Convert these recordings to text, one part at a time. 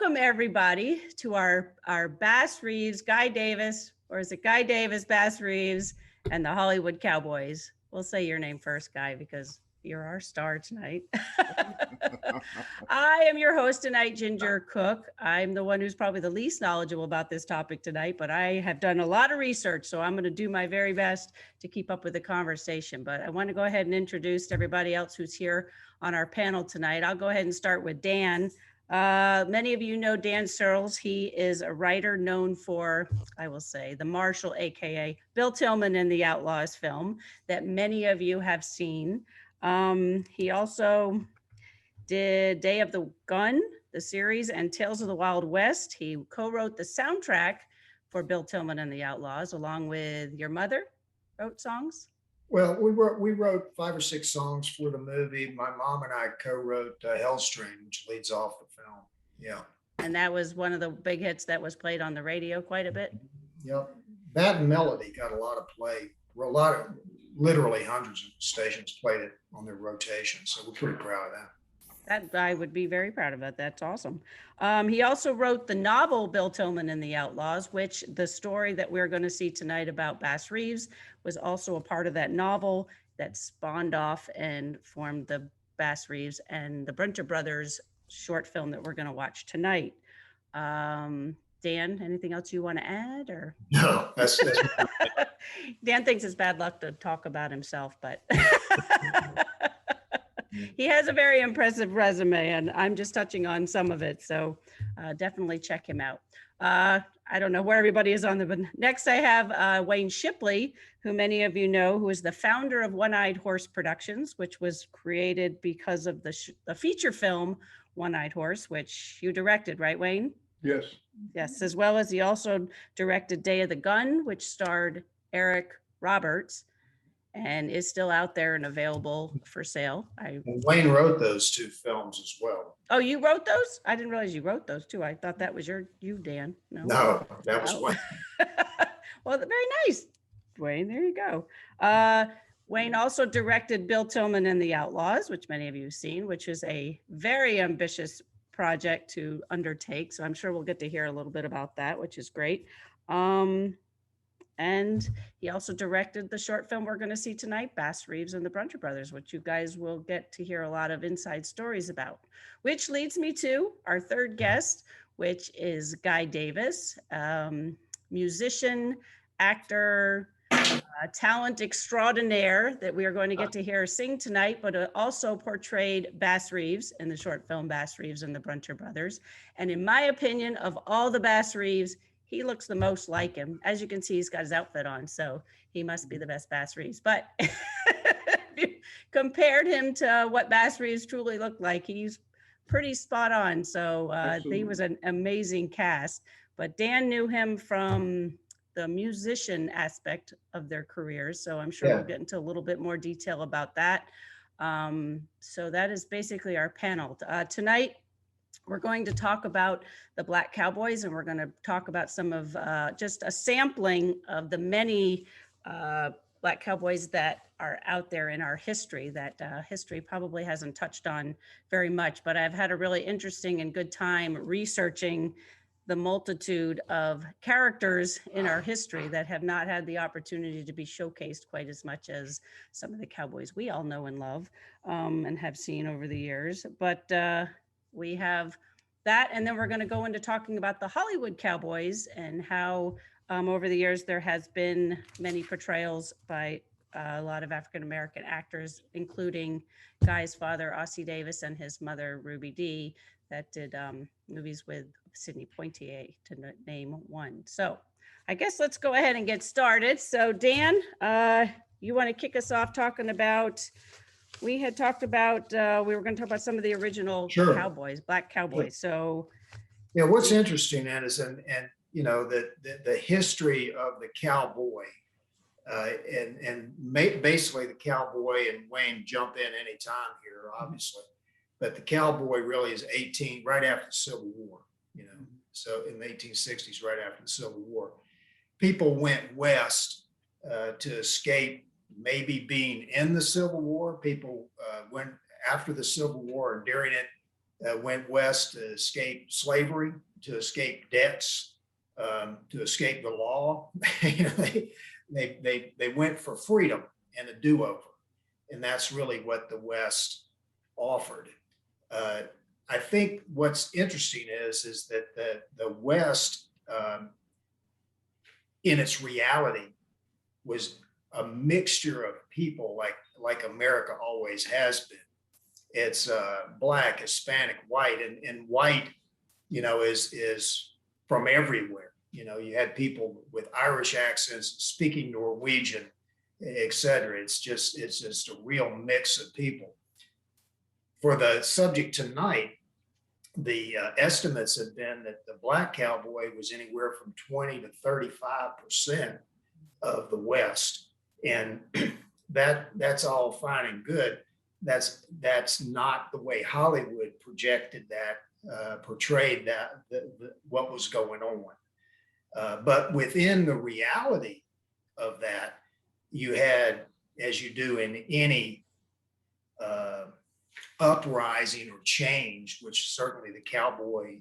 welcome everybody to our Bass Reeves, Guy Davis, or is it Guy Davis, Bass Reeves, and the Hollywood Cowboys? We'll say your name first, Guy, because you're our star tonight. I am your host tonight, Ginger Cook. I'm the one who's probably the least knowledgeable about this topic tonight, but I have done a lot of research, so I'm going to do my very best to keep up with the conversation. But I want to go ahead and introduce everybody else who's here on our panel tonight. I'll go ahead and start with Dan. Many of you know Dan Searles. He is a writer known for, I will say, the Marshal, aka Bill Tillman in the Outlaws film that many of you have seen. He also did Day of the Gun, the series, and Tales of the Wild West. He co-wrote the soundtrack for Bill Tillman and the Outlaws, along with your mother wrote songs. Well, we wrote 5 or 6 songs for the movie. My mom and I co-wrote Hellstream, which leads off the film. Yeah. And that was one of the big hits that was played on the radio quite a bit. Yep. That and Melody got a lot of play. Literally hundreds of stations played it on their rotation. So we're pretty proud of that. That I would be very proud of it. That's awesome. He also wrote the novel Bill Tillman and the Outlaws, which the story that we're going to see tonight about Bass Reeves was also a part of that novel that spawned off and formed the Bass Reeves and the Brunter Brothers short film that we're going to watch tonight. Dan, anything else you want to add? Or no, that's Dan thinks it's bad luck to talk about himself, but he has a very impressive resume, and I'm just touching on some of it. So definitely check him out. I don't know where everybody is on but next I have Wayne Shipley, who many of you know, who is the founder of One-Eyed Horse Productions, which was created because of the feature film One-Eyed Horse, which you directed, right, Wayne? Yes. Yes, as well as he also directed Day of the Gun, which starred Eric Roberts, and is still out there and available for sale. Wayne wrote those 2 films as well. Oh, you wrote those? I didn't realize you wrote those too. I thought that was you, Dan. No, that was Wayne. Well, very nice, Wayne. There you go. Wayne also directed Bill Tillman and the Outlaws, which many of you have seen, which is a very ambitious project to undertake. So I'm sure we'll get to hear a little bit about that, which is great. And he also directed the short film we're going to see tonight, Bass Reeves and the Brunter Brothers, which you guys will get to hear a lot of inside stories about. Which leads me to our third guest, which is Guy Davis, musician, actor, talent extraordinaire that we are going to get to hear sing tonight, but also portrayed Bass Reeves in the short film Bass Reeves and the Brunter Brothers. And in my opinion, of all the Bass Reeves, he looks the most like him. As you can see, he's got his outfit on, so he must be the best Bass Reeves. But compared him to what Bass Reeves truly looked like, he's pretty spot on. So he was an amazing cast. But Dan knew him from the musician aspect of their careers, so I'm sure we'll get into a little bit more detail about that. So that is basically our panel. Tonight, we're going to talk about the Black Cowboys, and we're going to talk about some of just a sampling of the many Black Cowboys that are out there in our history that history probably hasn't touched on very much. But I've had a really interesting and good time researching the multitude of characters in our history that have not had the opportunity to be showcased quite as much as some of the Cowboys we all know and love and have seen over the years. But we have that, and then we're going to go into talking about the Hollywood Cowboys and how over the years there has been many portrayals by a lot of African-American actors, including Guy's father, Ossie Davis, and his mother, Ruby Dee, that did movies with Sidney Poitier, to name one. So I guess let's go ahead and get started. So Dan, you want to kick us off talking about, we had talked about, we were going to talk about some of the original Cowboys, Black Cowboys. So yeah, what's interesting is, and you know, the history of the cowboy, basically the cowboy, and Wayne jump in anytime here, obviously, but the cowboy really is 18 right after the Civil War, you know. So in the 1860s, right after the Civil War, people went west to escape maybe being in the Civil War. People went after the Civil War and during it went west to escape slavery, to escape debts, to escape the law. You know, they went for freedom and a do-over. And that's really what the West offered. I think what's interesting is that the West, in its reality, was a mixture of people like America always has been. It's Black, Hispanic, white, and white, you know, is from everywhere. You know, you had people with Irish accents speaking Norwegian, et cetera. It's just a real mix of people. For the subject tonight, the estimates have been that the Black cowboy was anywhere from 20 to 35% of the West. And that's all fine and good. That's not the way Hollywood projected that, portrayed that, what was going on. But within the reality of that, you had, as you do in any uprising or change, which certainly the cowboy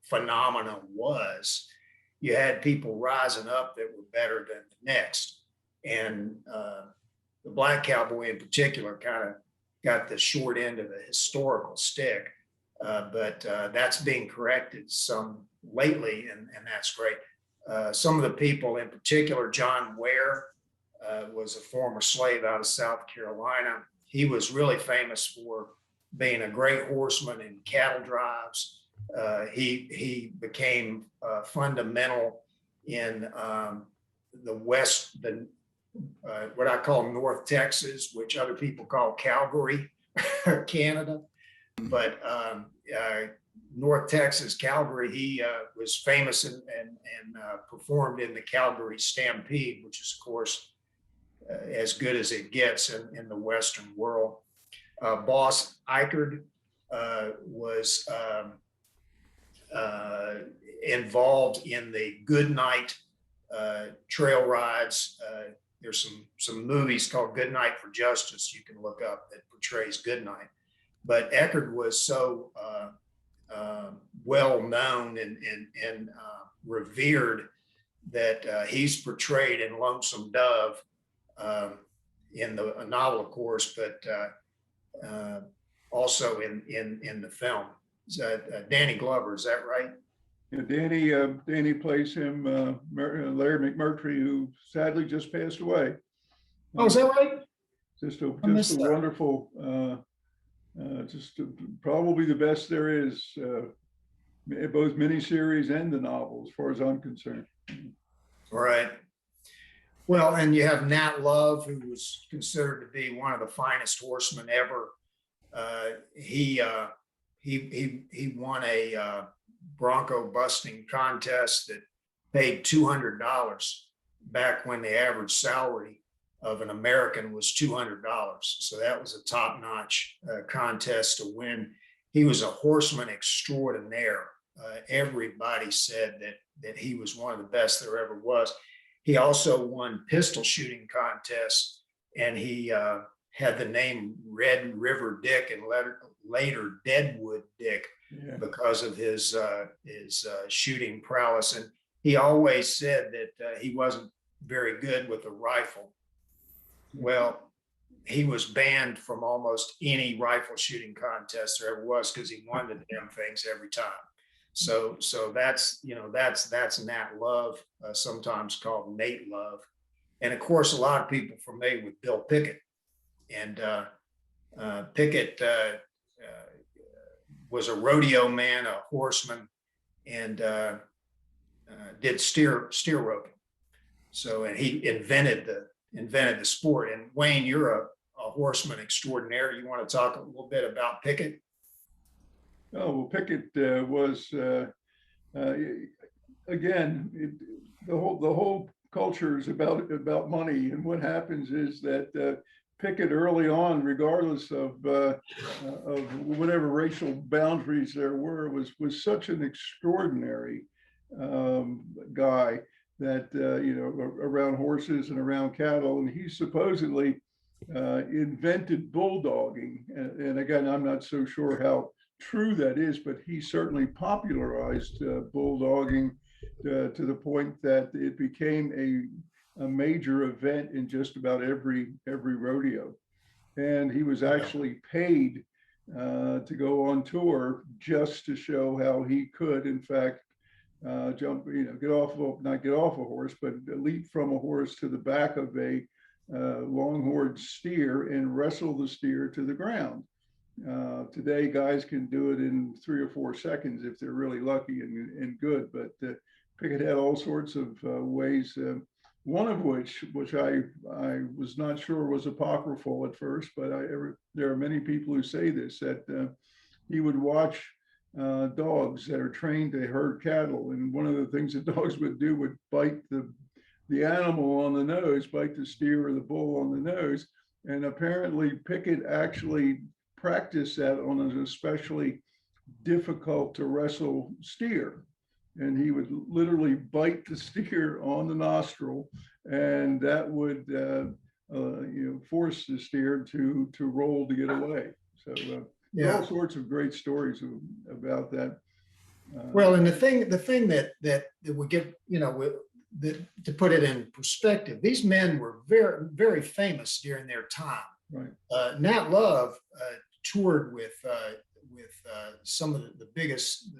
phenomenon was, you had people rising up that were better than the next. And the Black cowboy in particular kind of got the short end of the historical stick, but that's being corrected some lately, and that's great. Some of the people in particular, John Ware was a former slave out of South Carolina. He was really famous for being a great horseman in cattle drives. He became fundamental in the West, what I call North Texas, which other people call Calgary, Canada. But North Texas, Calgary, he was famous and performed in the Calgary Stampede, which is, of course, as good as it gets in the Western world. Boss Eichard was involved in the Goodnight trail rides. There's some movies called Good Night for Justice you can look up that portrays Goodnight. But Eckerd was so well known and revered that he's portrayed in Lonesome Dove in the novel, of course, but also in the film. Danny Glover, is that right? Yeah, Danny plays him, Larry McMurtry, who sadly just passed away. Oh, is that right? Just a wonderful, probably the best there is, both miniseries and the novel, as far as I'm concerned. Right. Well, and you have Nat Love, who was considered to be one of the finest horsemen ever. He won a bronco busting contest that paid $200 back when the average salary of an American was $200. So that was a top-notch contest to win. He was a horseman extraordinaire. Everybody said that he was one of the best there ever was. He also won pistol shooting contests, and he had the name Red River Dick and later Deadwood Dick, yeah, because of his shooting prowess. And he always said that he wasn't very good with a rifle. Well, he was banned from almost any rifle shooting contest there ever was because he won the damn things every time. So that's Nat Love, sometimes called Nate Love. And of course, a lot of people familiar with Bill Pickett. And Pickett was a rodeo man, a horseman, and did steer roping. So, and he invented the sport. And Wayne, you're a horseman extraordinaire. You want to talk a little bit about Pickett? Oh, well, Pickett was, again, the whole culture is about money. And what happens is that Pickett early on, regardless of whatever racial boundaries there were, was such an extraordinary guy that, around horses and around cattle. And he supposedly invented bulldogging. And again, I'm not so sure how true that is, but he certainly popularized bulldogging to the point that it became a major event in just about every rodeo. And he was actually paid to go on tour just to show how he could, in fact, jump, not get off a horse, but leap from a horse to the back of a longhorn steer and wrestle the steer to the ground. Today, guys can do it in 3 or 4 seconds if they're really lucky and good, but Pickett had all sorts of ways, one of which I was not sure was apocryphal at first, but there are many people who say this, that he would watch dogs that are trained to herd cattle, and one of the things that dogs would do would bite the animal on the nose, bite the steer or the bull on the nose, and apparently Pickett actually practiced that on an especially difficult to wrestle steer, and he would literally bite the steer on the nostril, and that would force the steer to roll to get away. So all sorts of great stories about that. Well, and the thing that we get, to put it in perspective, these men were very, very famous during their time. Right. Nat Love toured with some of the biggest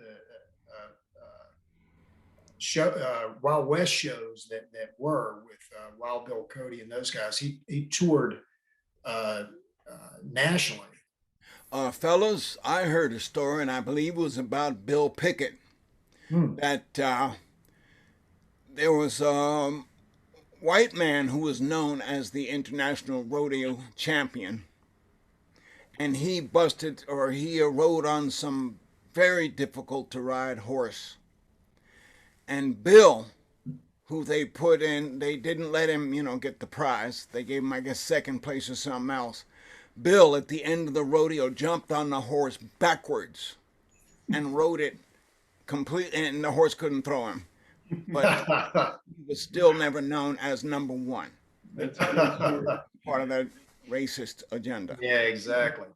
Wild West shows that were with Wild Bill Cody and those guys. He toured nationally. Fellas, I heard a story, and I believe it was about Bill Pickett, that there was a white man who was known as the International Rodeo Champion, and he rode on some very difficult to ride horse. And Bill, who they put in, they didn't let him, get the prize. They gave him, I guess, second place or something else. Bill, at the end of the rodeo, jumped on the horse backwards and rode it completely, and the horse couldn't throw him. But he was still never known as number one. That's part of that racist agenda. Yeah, exactly.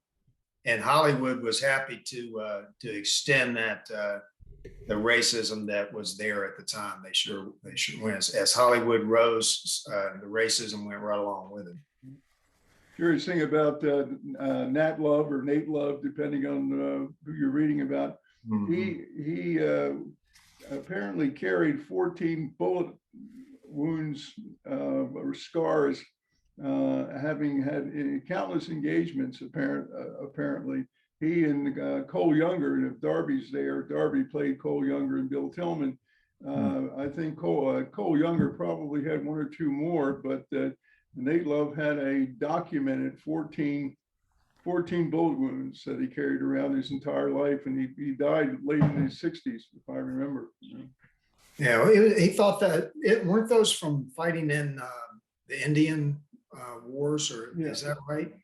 And Hollywood was happy to extend that the racism that was there at the time. They sure went. As Hollywood rose, the racism went right along with it. Curious thing about Nat Love or Nate Love, depending on who you're reading about. He apparently carried 14 bullet wounds or scars, having had countless engagements. Apparently, he and Cole Younger, and if Darby's there, Darby played Cole Younger and Bill Tillman. I think Cole Younger probably had 1 or 2 more, but Nate Love had a documented 14 bullet wounds that he carried around his entire life, and he died late in his 60s, if I remember. Yeah, he thought that weren't those from fighting in the Indian wars, or is that right?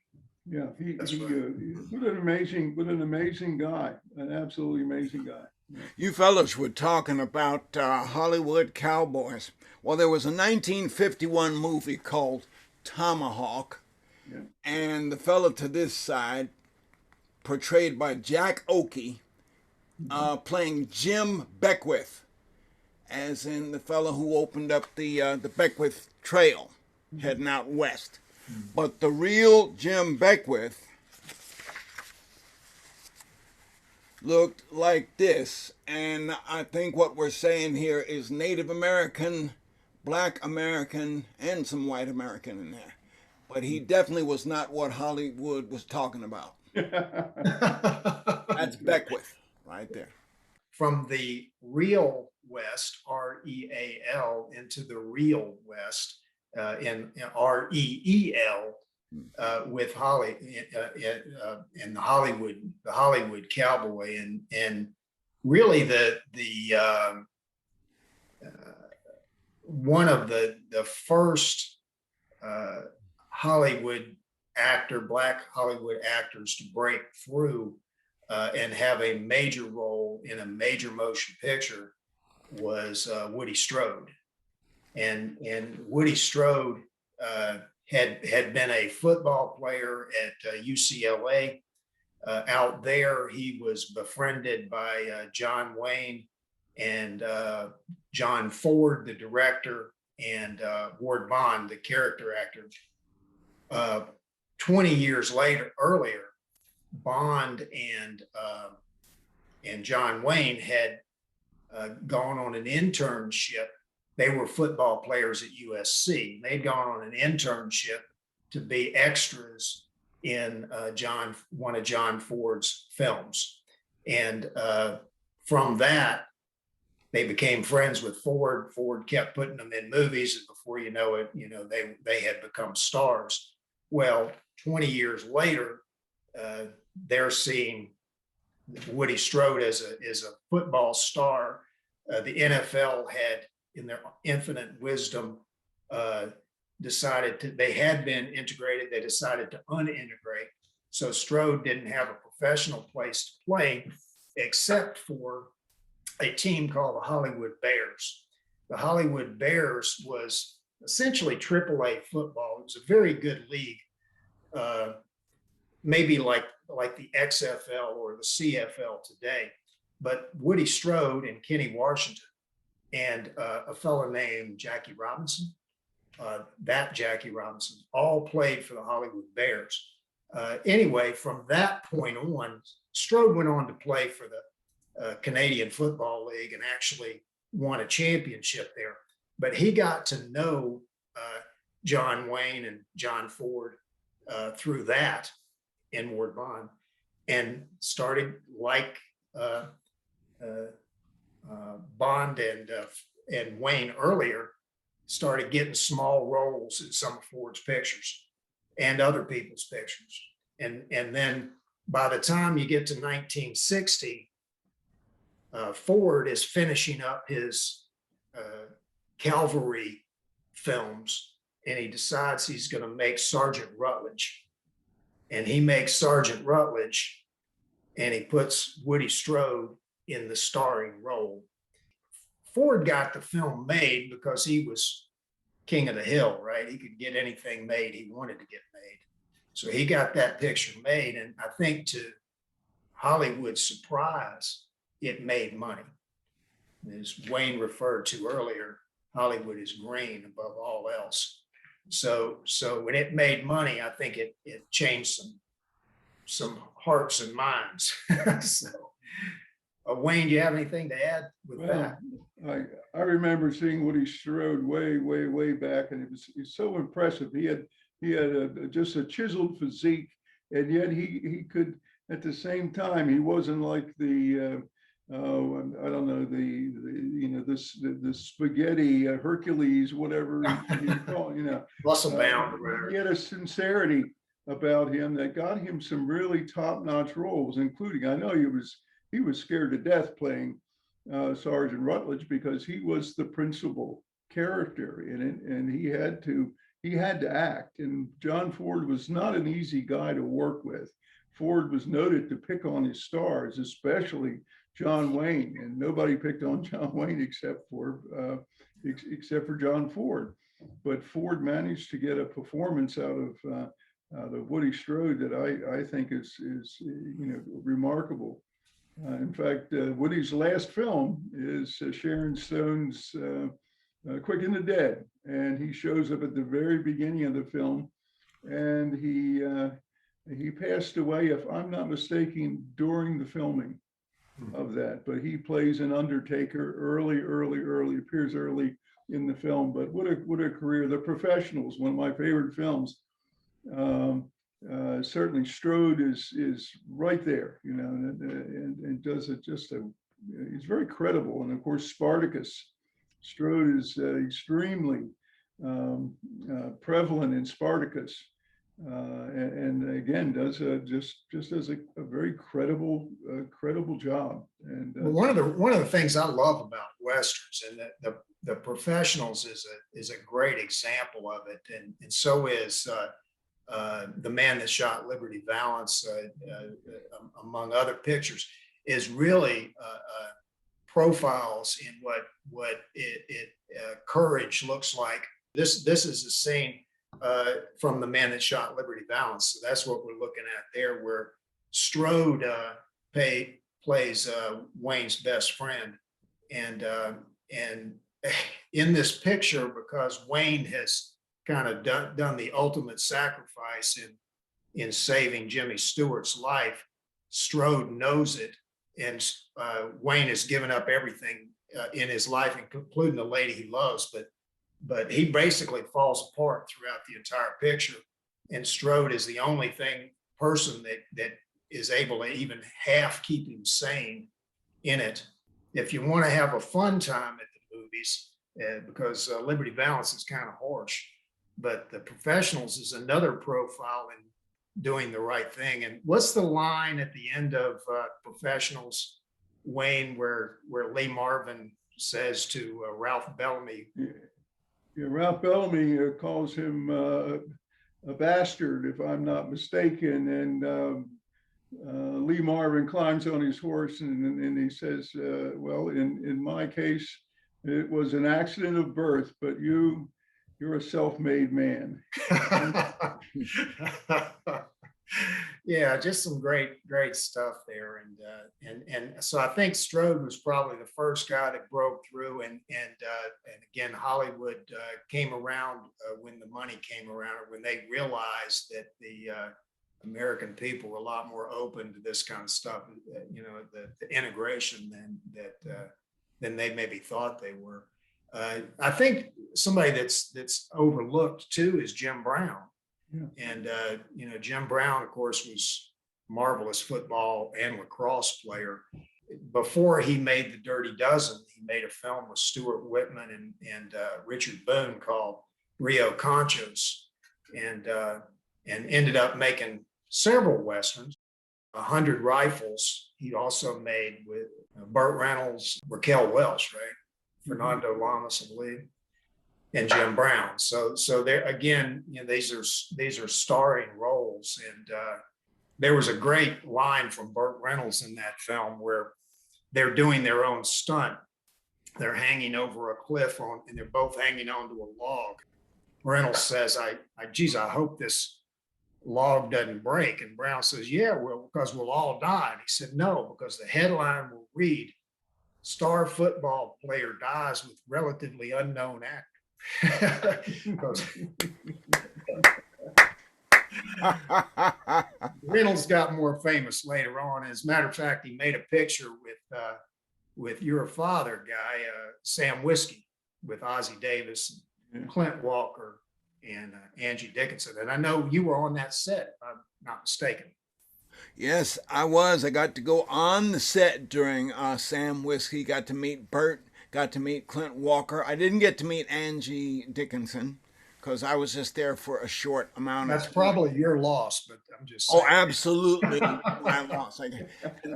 Yeah, That's right. What an amazing guy, an absolutely amazing guy. Yeah. You fellows were talking about Hollywood Cowboys. Well, there was a 1951 movie called Tomahawk, and the fellow to this side, portrayed by Jack Oakey, playing Jim Beckwith, as in the fellow who opened up the Beckwith Trail, heading out west. But the real Jim Beckwith looked like this, and I think what we're saying here is Native American, Black American, and some white American in there. But he definitely was not what Hollywood was talking about. That's Beckwith right there. From the real West, R-E-A-L, into the real West, in R-E-E-L, with in the Hollywood cowboy, and really the one of the first Black Hollywood actors to break through and have a major role in a major motion picture was Woody Strode. And Woody Strode had been a football player at UCLA, Out there, he was befriended by John Wayne and John Ford, the director, and Ward Bond, the character actor. 20 years earlier, Bond and John Wayne had gone on an internship. They were football players at USC. They'd gone on an internship to be extras in one of John Ford's films. And from that, they became friends with Ford. Ford kept putting them in movies, and before you know it, they had become stars. Well, 20 years later, they're seeing Woody Strode as a football star. The NFL had, in their infinite wisdom, they had been integrated. They decided to unintegrate. So Strode didn't have a professional place to play except for a team called the Hollywood Bears. The Hollywood Bears was essentially AAA football. It was a very good league, maybe like the XFL or the CFL today. But Woody Strode and Kenny Washington and a fellow named Jackie Robinson, Jackie Robinson, all played for the Hollywood Bears. Anyway, from that point on, Strode went on to play for the Canadian Football League and actually won a championship there. But he got to know John Wayne and John Ford through that in Ward Bond, and started, like Bond and Wayne earlier, started getting small roles in some of Ford's pictures and other people's pictures. And then by the time you get to 1960, Ford is finishing up his cavalry films, and he decides he's going to make Sergeant Rutledge. And he makes Sergeant Rutledge, and he puts Woody Strode in the starring role. Ford got the film made because he was king of the hill, right? He could get anything made he wanted to get made. So he got that picture made, and I think to Hollywood's surprise, it made money. As Wayne referred to earlier, Hollywood is green above all else. So when it made money, I think it changed some hearts and minds. So, Wayne, do you have anything to add with that? I remember seeing Woody Strode way back, and it's so impressive. He had just a chiseled physique, and yet he could, at the same time, he wasn't like the I don't know, the spaghetti Hercules, whatever you call it, Muscle bound or whatever. He had a sincerity about him that got him some really top-notch roles, including, I know he was scared to death playing Sergeant Rutledge, because he was the principal character in it, and he had to act. And John Ford was not an easy guy to work with. Ford was noted to pick on his stars, especially John Wayne, and nobody picked on John Wayne except for John Ford. But Ford managed to get a performance out of Woody Strode that I think is remarkable. In fact, Woody's last film is Sharon Stone's Quick and the Dead, and he shows up at the very beginning of the film, and he passed away, if I'm not mistaken, during the filming of that. But he plays an undertaker early, appears early in the film. But what a career! The Professionals, one of my favorite films. Certainly Strode is right there, and does it he's very credible. And of course, Spartacus. Strode is extremely prevalent in Spartacus, and again does just does a very credible job. And one of the things I love about westerns, and the Professionals is a great example of it, and so is The Man That Shot Liberty Valance, among other pictures, is really profiles in what courage looks like. This is a scene from The Man That Shot Liberty Valance. So that's what we're looking at there, where Strode plays Wayne's best friend, and in this picture, because Wayne has kind of done the ultimate sacrifice in saving Jimmy Stewart's life, Strode knows it, and Wayne has given up everything in his life, including the lady he loves, but he basically falls apart throughout the entire picture, and Strode is the only person that is able to even half keep him sane in it. If you want to have a fun time at the movies, because Liberty Valance is kind of harsh, but The Professionals is another profile in doing the right thing. And what's the line at the end of Professionals, Wayne, where Lee Marvin says to Ralph Bellamy? Yeah, Ralph Bellamy calls him a bastard, if I'm not mistaken, and Lee Marvin climbs on his horse and he says, well, in my case, it was an accident of birth, but you're a self-made man. Yeah, just some great stuff there, and so I think Strode was probably the first guy that broke through, and again, Hollywood came around when the money came around, or when they realized that the American people were a lot more open to this kind of stuff, the integration than they maybe thought they were. I think somebody that's overlooked too is Jim Brown. Yeah. And Jim Brown, of course, was a marvelous football and lacrosse player. Before he made The Dirty Dozen, he made a film with Stuart Whitman and Richard Boone called Rio Conchos, and ended up making several westerns. 100 Rifles he also made with Burt Reynolds, Raquel Welch, right? Fernando Lamas, I believe, and Jim Brown. So there again, these are starring roles, and there was a great line from Burt Reynolds in that film where they're doing their own stunt. They're hanging over a cliff and they're both hanging onto a log. Reynolds says, I hope this log doesn't break. And Brown says, yeah, well, because we'll all die. And he said, no, because the headline will read, star football player dies with relatively unknown actor. Reynolds got more famous later on. As a matter of fact, he made a picture with your father guy, Sam Whiskey, with Ossie Davis, Clint Walker, and Angie Dickinson. And I know you were on that set, if I'm not mistaken. Yes, I was. I got to go on the set during Sam Whiskey, got to meet Burt, got to meet Clint Walker. I didn't get to meet Angie Dickinson because I was just there for a short amount of time. That's probably your loss, but I'm just saying. Oh, absolutely my loss. And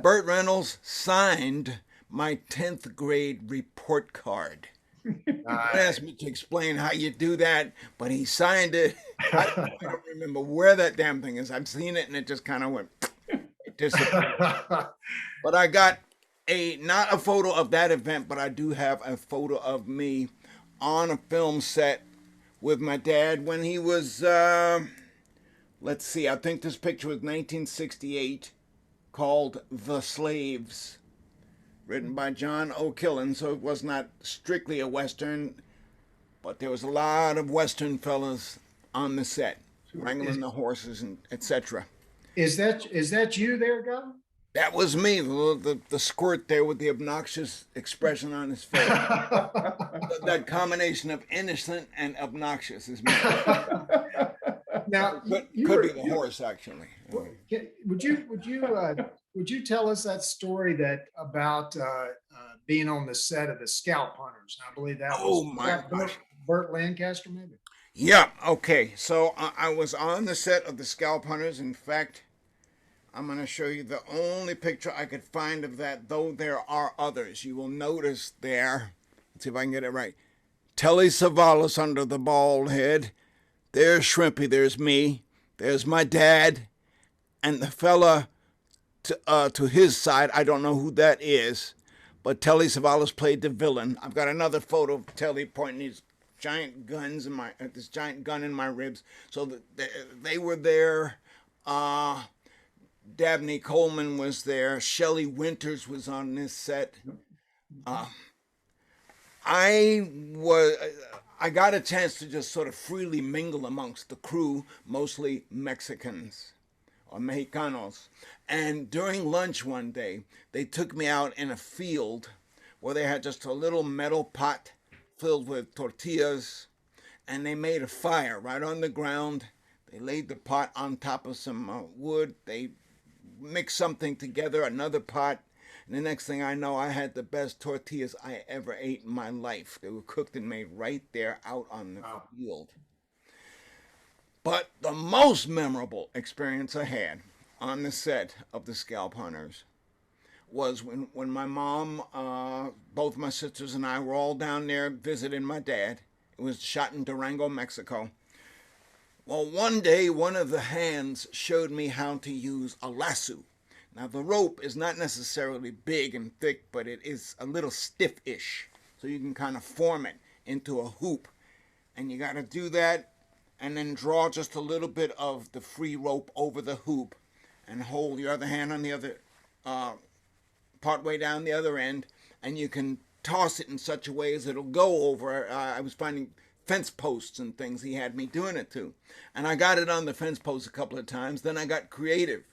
Burt Reynolds signed my 10th grade report card. He asked me to explain how you do that, but he signed it. I don't remember where that damn thing is. I've seen it and it just kind of went, it disappeared. But I got not a photo of that event, but I do have a photo of me on a film set with my dad when he was, let's see, I think this picture was 1968, called The Slaves, written by John O'Killen, so it was not strictly a Western, but there was a lot of Western fellas on the set, wrangling the horses and etc. Is that you there, Guy? That was me, the squirt there with the obnoxious expression on his face. That combination of innocent and obnoxious is me. Now, could be the horse, actually. Would you tell us that story about being on the set of The Scalp Hunters? I believe that was Burt Lancaster, maybe. Yeah. Okay. So I was on the set of The Scalp Hunters. In fact, I'm going to show you the only picture I could find of that, though there are others. You will notice there. Let's see if I can get it right. Telly Savalas under the bald head. There's Shrimpy. There's me. There's my dad, and the fella to his side. I don't know who that is, but Telly Savalas played the villain. I've got another photo of Telly pointing these giant guns this giant gun in my ribs. So they were there. Dabney Coleman was there. Shelley Winters was on this set. Uh, I was I got a chance to just sort of freely mingle amongst the crew, mostly Mexicans or Mexicanos. And during lunch one day, they took me out in a field where they had just a little metal pot filled with tortillas, and they made a fire right on the ground. They laid the pot on top of some wood. They mixed something together, another pot. And the next thing I know, I had the best tortillas I ever ate in my life. They were cooked and made right there out on the field. But the most memorable experience I had on the set of The Scalp Hunters was when my mom, both my sisters and I were all down there visiting my dad. It was shot in Durango, Mexico. Well, one day, one of the hands showed me how to use a lasso. Now, the rope is not necessarily big and thick, but it is a little stiff-ish. So you can kind of form it into a hoop. And you got to do that and then draw just a little bit of the free rope over the hoop and hold your other hand on the other, part way down the other end. And you can toss it in such a way as it'll go over. I was finding fence posts and things he had me doing it to. And I got it on the fence post a couple of times. Then I got creative.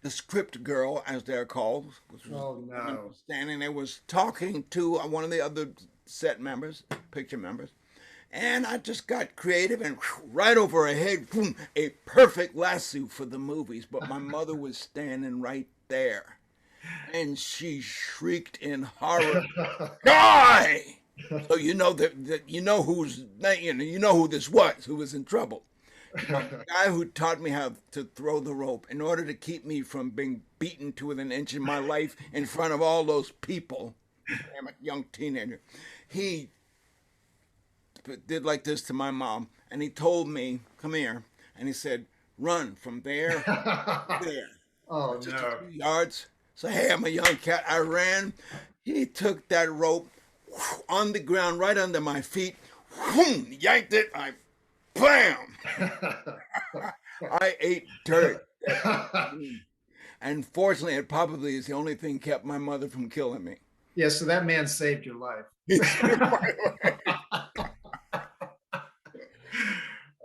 The script girl, as they're called, which was standing there, was talking to one of the other set members, picture members, and I just got creative and right over her head, boom, a perfect lasso for the movies. But my mother was standing right there, and she shrieked in horror, "Die!" So you know that you know who this was, who was in trouble. The guy who taught me how to throw the rope in order to keep me from being beaten to within an inch of my life in front of all those people. I'm a young teenager. He did like this to my mom, and he told me, "Come here," and he said, "Run from there to there." Oh, just no. a few yards. So, hey, I'm a young cat. I ran. He took that rope on the ground right under my feet, yanked it. Bam! I ate dirt. And fortunately, it probably is the only thing kept my mother from killing me. Yeah, so that man saved your life.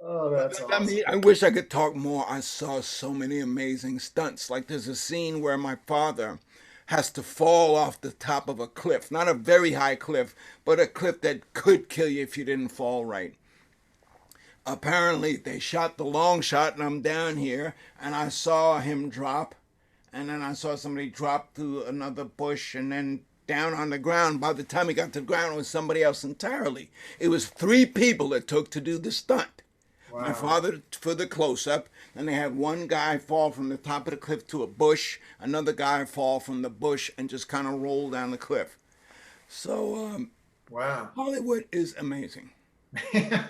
Oh, that's awesome. I mean, I wish I could talk more. I saw so many amazing stunts. Like there's a scene where my father has to fall off the top of a cliff. Not a very high cliff, but a cliff that could kill you if you didn't fall right. Apparently, they shot the long shot, and I'm down here, and I saw him drop, and then I saw somebody drop through another bush, and then down on the ground. By the time he got to the ground, it was somebody else entirely. It was 3 people it took to do the stunt. Wow. My father for the close-up, and they had one guy fall from the top of the cliff to a bush, another guy fall from the bush and just kind of roll down the cliff. So, wow, Hollywood is amazing. Yeah.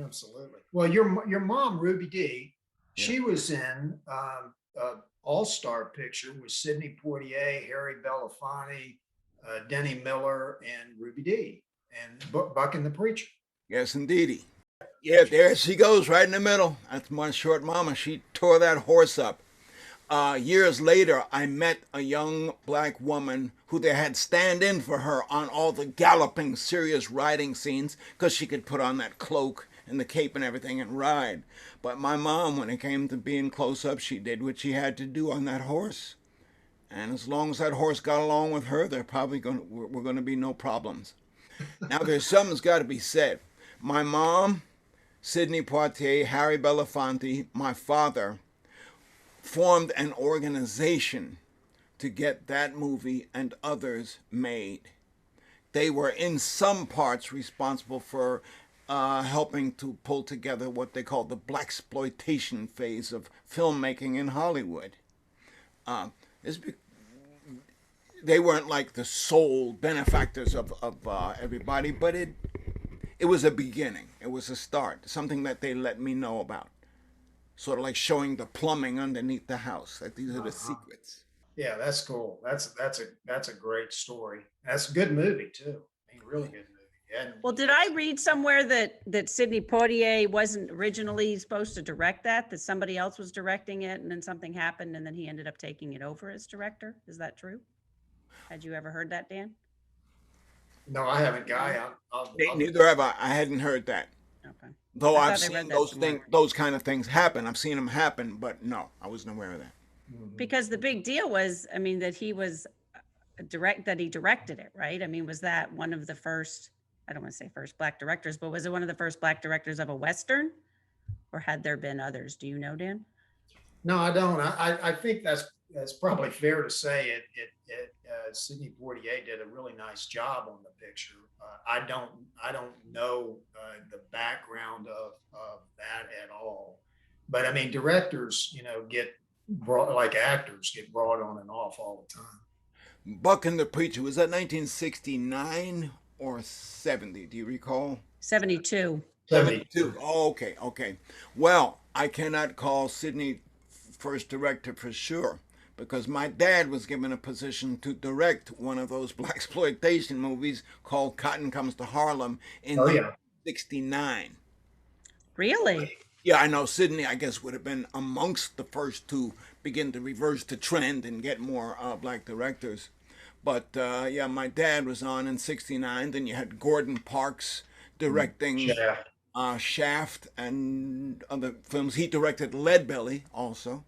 Absolutely. Well, your mom, Ruby Dee, she was in all-star picture with Sidney Poitier, Harry Belafonte, Denny Miller, and Ruby Dee, and Buck and the Preacher. Yes, indeedy. Yeah, there she goes, right in the middle. That's my short mama. She tore that horse up. Years later, I met a young black woman who they had stand in for her on all the galloping, serious riding scenes because she could put on that cloak and the cape and everything and ride. But my mom, when it came to being close up, she did what she had to do on that horse. And as long as that horse got along with her, there probably were going to be no problems. Now, there's something's got to be said. My mom, Sidney Poitier, Harry Belafonte, my father, formed an organization to get that movie and others made. They were in some parts responsible for helping to pull together what they call the blaxploitation phase of filmmaking in Hollywood. They weren't like the sole benefactors of everybody, but it was a beginning. It was a start, something that they let me know about. Sort of like showing the plumbing underneath the house. That these are the secrets. Yeah, that's cool. That's a great story. That's a good movie too. I mean, really good movie. And Well, did I read somewhere that Sidney Poitier wasn't originally supposed to direct that somebody else was directing it and then something happened and then he ended up taking it over as director? Is that true? Had you ever heard that, Dan? no, I haven't, Guy. Neither have I. I hadn't heard that. Okay. Though I I've thought I read seen that those somewhere. things, those kind of things happen. I've seen them happen, but no, I wasn't aware of that. Because the big deal was, I mean, that he was that he directed it, right? I mean, was that one of the first, I don't want to say first black directors, but was it one of the first black directors of a Western? Or had there been others? Do you know, Dan? No, I don't. I think that's probably fair to say. Sidney Poitier did a really nice job on the picture. I don't know the background of that at all. But I mean, directors, get brought, like actors get brought on and off all the time. Buck and the Preacher, was that 1969 or 70? Do you recall? 72. 72. Oh, okay, okay. Well, I cannot call Sidney first director for sure because my dad was given a position to direct one of those blaxploitation movies called Cotton Comes to Harlem in 1969. Really? Yeah, I know Sidney, I guess, would have been amongst the first to begin to reverse the trend and get more black directors. But yeah, my dad was on in 69. Then you had Gordon Parks directing Shaft and other films. He directed Leadbelly also.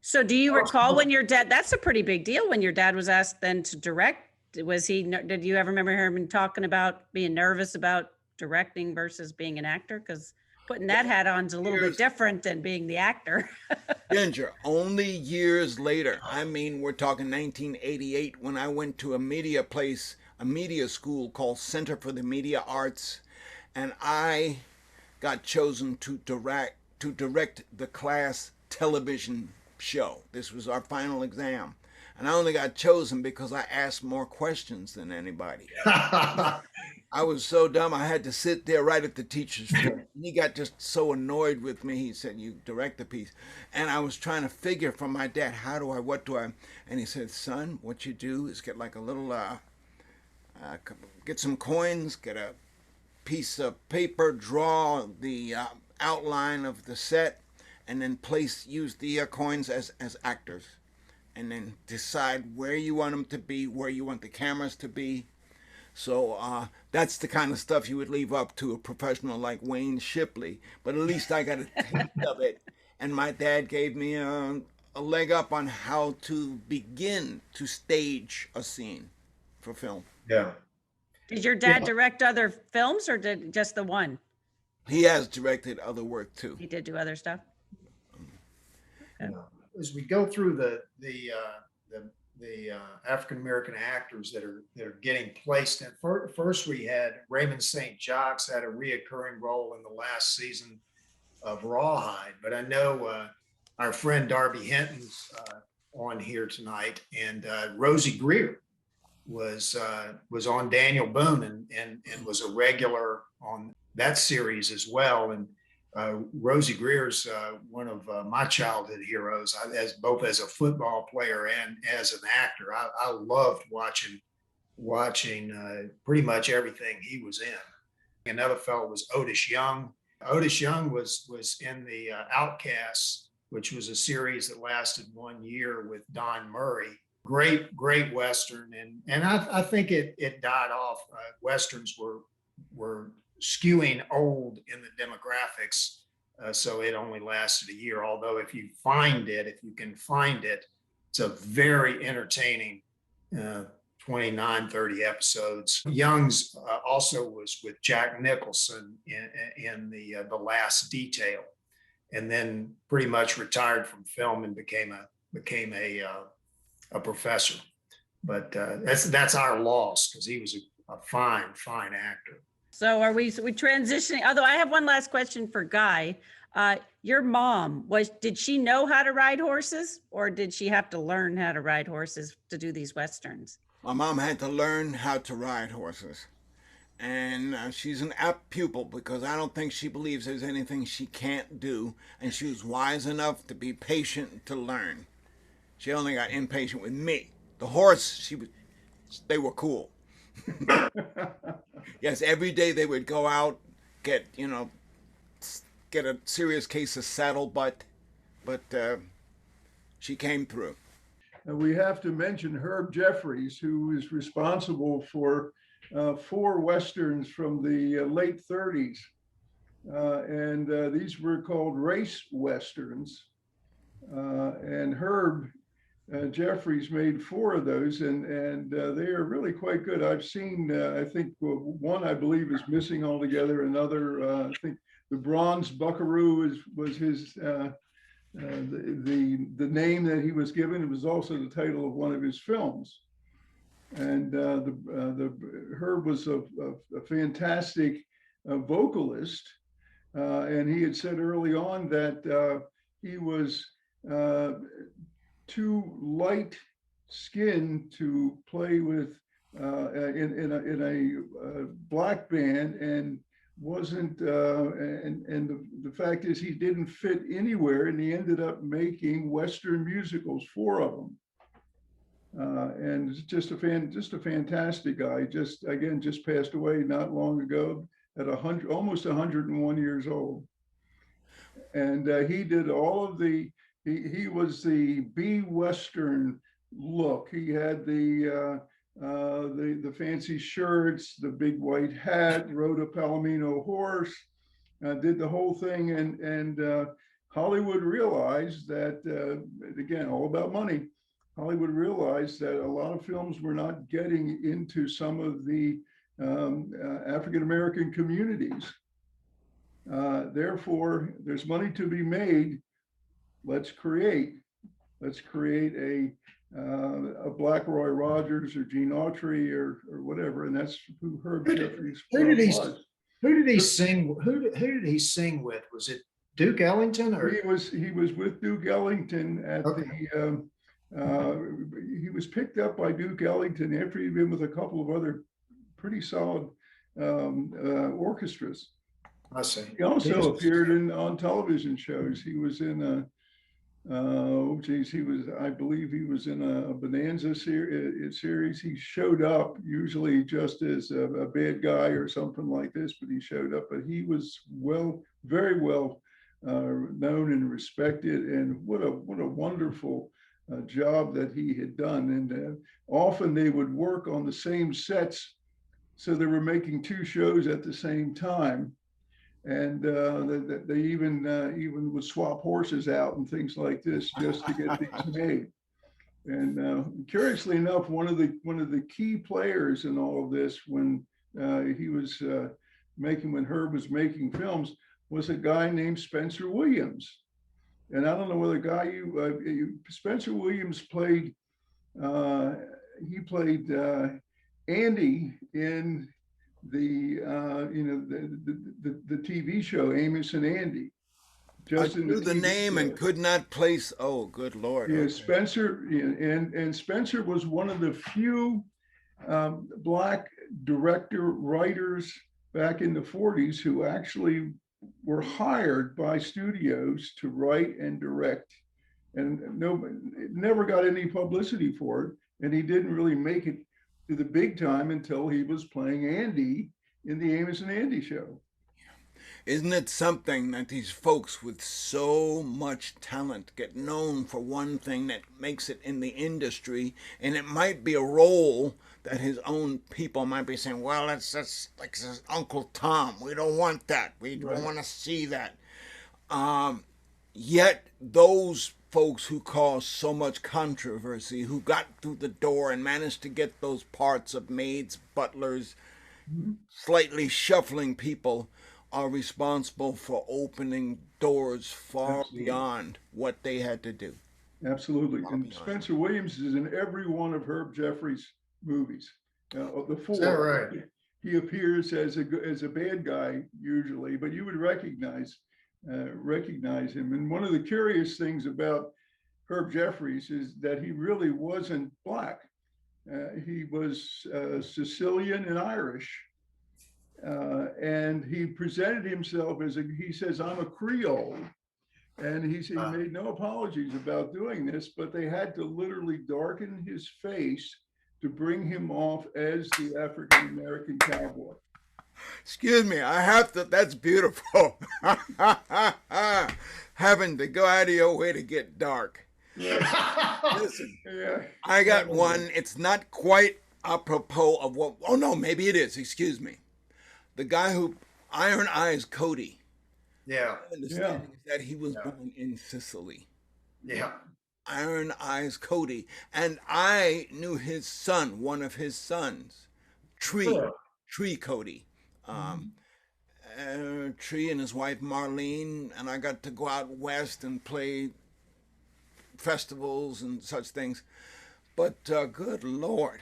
So do you recall when your dad, that's a pretty big deal when your dad was asked then to direct, did you ever remember him talking about being nervous about directing versus being an actor? Because putting that hat on is a little bit different than being the actor. Ginger, only years later, I mean, we're talking 1988 when I went to a media school called Center for the Media Arts, and I got chosen to direct the class television show. This was our final exam. And I only got chosen because I asked more questions than anybody. I was so dumb, I had to sit there right at the teacher's foot. He got just so annoyed with me. He said, "You direct the piece." And I was trying to figure from my dad, what do I? And he said, "Son, what you do is get like a little, get some coins, get a piece of paper, draw the outline of the set, and then use the coins as actors. And then decide where you want them to be, where you want the cameras to be." So that's the kind of stuff you would leave up to a professional like Wayne Shipley. But at least I got a taste of it. And my dad gave me a leg up on how to begin to stage a scene for film. Yeah. Did your dad direct other films or did just the one? He has directed other work too. He did do other stuff? Okay. As we go through the African-American actors that are getting placed in. First, we had Raymond St. Jacques had a reoccurring role in the last season of Rawhide, but I know our friend Darby Hinton's on here tonight, and Rosie Greer was on Daniel Boone and was a regular on that series as well. And Rosie Greer's one of my childhood heroes, both as a football player and as an actor. I loved watching pretty much everything he was in. Another fellow was Otis Young. Otis Young was in the Outcasts, which was a series that lasted 1 year with Don Murray. Great Western, and I think it died off. Westerns were skewing old in the demographics, so it only lasted a year. Although if you can find it, it's a very entertaining 29, 30 episodes. Young's also was with Jack Nicholson in the Last Detail, and then pretty much retired from film and became a professor. But that's our loss because he was a fine actor. So are we transitioning? Although I have one last question for Guy. Your mom, did she know how to ride horses or did she have to learn how to ride horses to do these Westerns? My mom had to learn how to ride horses. And she's an apt pupil because I don't think she believes there's anything she can't do. And she was wise enough to be patient to learn. She only got impatient with me. The horse, they were cool. Yes, every day they would go out, get, you know, get a serious case of saddle butt, but she came through. And we have to mention Herb Jeffries, who is responsible for 4 Westerns from the late 30s. And these were called race Westerns. And Herb Jeffries made 4 of those, and they are really quite good. I've seen, I think one I believe is missing altogether. Another, I think the Bronze Buckaroo was his the name that he was given. It was also the title of one of his films. And the Herb was a fantastic vocalist, and he had said early on that he was too light skinned to play with in a black band, and wasn't and the fact is he didn't fit anywhere, and he ended up making Western musicals, 4 of them. And just a fantastic guy. Just passed away not long ago at almost 101 years old. And he did all of he was the B Western look. He had the fancy shirts, the big white hat, rode a Palomino horse, did the whole thing. And Hollywood realized that, again, all about money. Hollywood realized that a lot of films were not getting into some of the African-American communities. Therefore, there's money to be made. Let's create a Black Roy Rogers or Gene Autry or whatever, and that's who Herb Jeffries was. Who did he sing? Who did he sing with? Was it Duke Ellington? Or He was with Duke Ellington at the. He was picked up by Duke Ellington after he'd been with a couple of other pretty solid orchestras. I see. He also appeared on television shows. He was in I believe he was in a Bonanza series. He showed up usually just as a bad guy or something like this, but he showed up. But he was very well known and respected, and what a wonderful job that he had done. And often they would work on the same sets, so they were making 2 shows at the same time. And they even would swap horses out and things like this just to get these made. And curiously enough, one of the key players in all of this, when he was when Herb was making films, was a guy named Spencer Williams. And I don't know whether Spencer Williams played. He played Andy in the TV show Amos and Andy. I knew the name and could not place. Oh, good Lord! Yeah, Spencer, and Spencer was one of the few Black director writers back in the 40s who actually were hired by studios to write and direct, and never got any publicity for it. And he didn't really make it to the big time until he was playing Andy in the Amos and Andy show. Isn't it something that these folks with so much talent get known for one thing that makes it in the industry, and it might be a role that his own people might be saying, well, that's like Uncle Tom. We don't want that. We don't want to see that. Yet those folks who caused so much controversy, who got through the door and managed to get those parts of maids, butlers, slightly shuffling people, are responsible for opening doors far beyond what they had to do. Absolutely. And Spencer Williams is in every one of Herb Jeffries' movies. The 4. Is that right? He appears as a bad guy usually, but you would recognize him. And one of the curious things about Herb Jeffries is that he really wasn't Black. He was Sicilian and Irish. And he presented himself as he says, I'm a Creole. And he made no apologies about doing this, but they had to literally darken his face to bring him off as the African-American cowboy. Excuse me, I have to, that's beautiful. Having to go out of your way to get dark. Listen, Yeah. I got one. It's not quite apropos of what, oh no, maybe it is, excuse me. The guy who, Iron Eyes Cody. Yeah, My understanding is that he was born in Sicily. yeah. Iron Eyes Cody. And I knew his son, one of his sons, Sure. Tree Cody. Tree and his wife Marlene, and I got to go out west and play festivals and such things. But good Lord,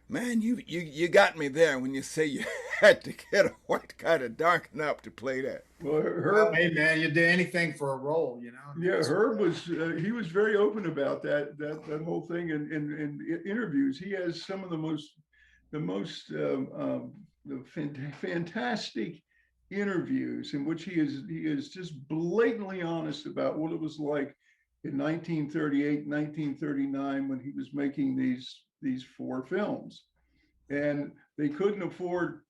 man, you got me there when you say you had to get a white guy to darken up to play that. Well, Well, Herb, hey man, you do anything for a role, you know. yeah, Herb was he was very open about that whole thing in interviews. He has some of the most fantastic interviews in which he is just blatantly honest about what it was like in 1938, 1939 when he was making these 4 films, and they couldn't afford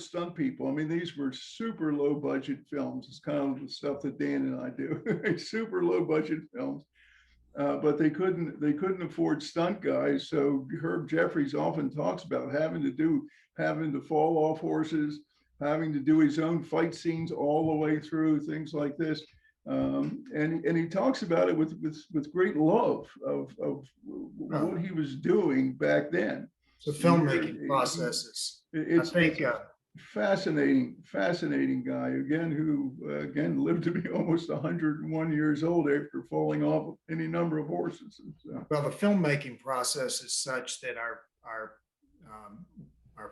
stunt people. I mean, these were super low budget films. It's kind of the stuff that Dan and I do, super low budget films. But they couldn't afford stunt guys. So Herb Jeffries often talks about having to fall off horses, having to do his own fight scenes all the way through, things like this. And he talks about it with great love of what he was doing back then. The filmmaking processes. It's I think fascinating guy again, who lived to be almost 101 years old after falling off any number of horses. So, well, the filmmaking process is such that our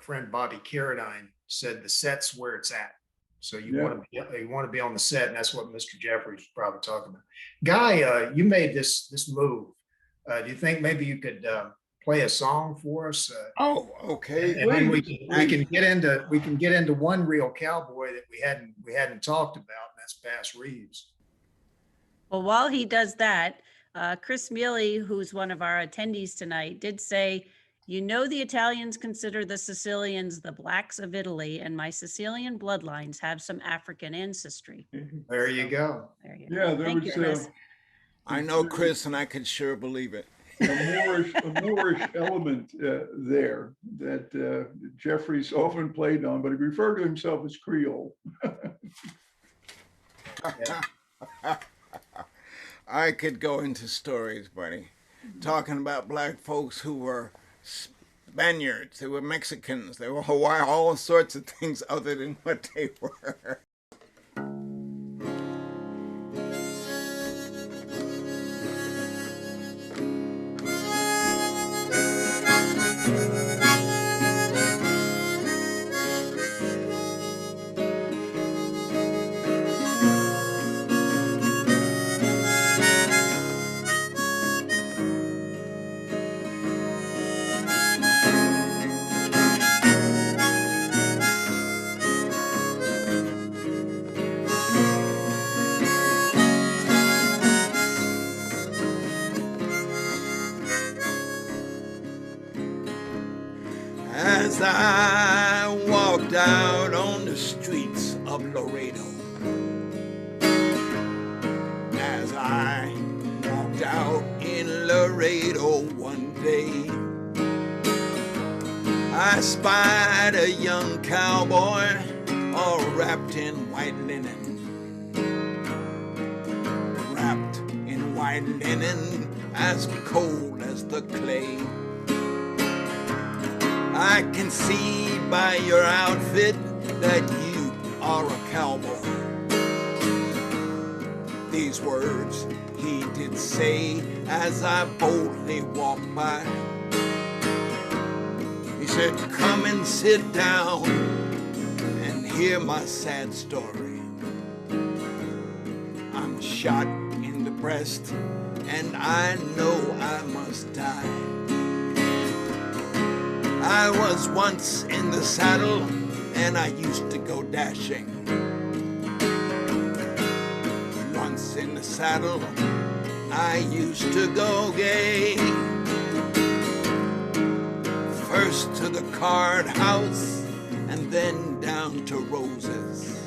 friend Bobby Carradine said the set's where it's at. So you want to be on the set, and that's what Mr. Jeffries was probably talking about. Guy, you made this move. Do you think maybe you could play a song for us? Oh, okay. And then we can get into one real cowboy that we hadn't talked about, and that's Bass Reeves. Well, while he does that, Chris Mealy, who's one of our attendees tonight, did say, you know, the Italians consider the Sicilians the blacks of Italy, and my Sicilian bloodlines have some African ancestry. There you go. There you yeah, go. there Thank was you, Chris. I know Chris, and I could sure believe it. a Moorish element there that Jeffries often played on, but he referred to himself as Creole. I could go into stories, buddy, talking about black folks who were Spaniards, they were Mexicans, they were Hawaii, all sorts of things other than what they were. As I walked out on the streets of Laredo, as I walked out in Laredo one day, I spied a young cowboy all wrapped in white linen, wrapped in white linen, as cold as the clay. I can see by your outfit that you are a cowboy. These words he did say as I boldly walked by. He said, come and sit down and hear my sad story. I'm shot in the breast and I know I must die. I was once in the saddle and I used to go dashing. Once in the saddle, I used to go gay. First to the card house and then down to Roses.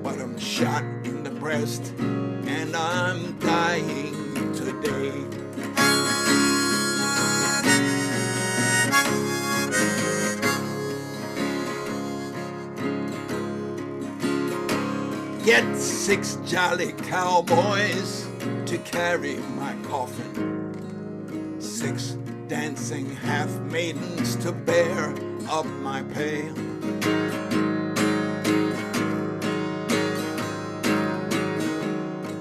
But I'm shot in the breast and I'm dying today. Get 6 jolly cowboys to carry my coffin, 6 dancing half-maidens to bear up my pail.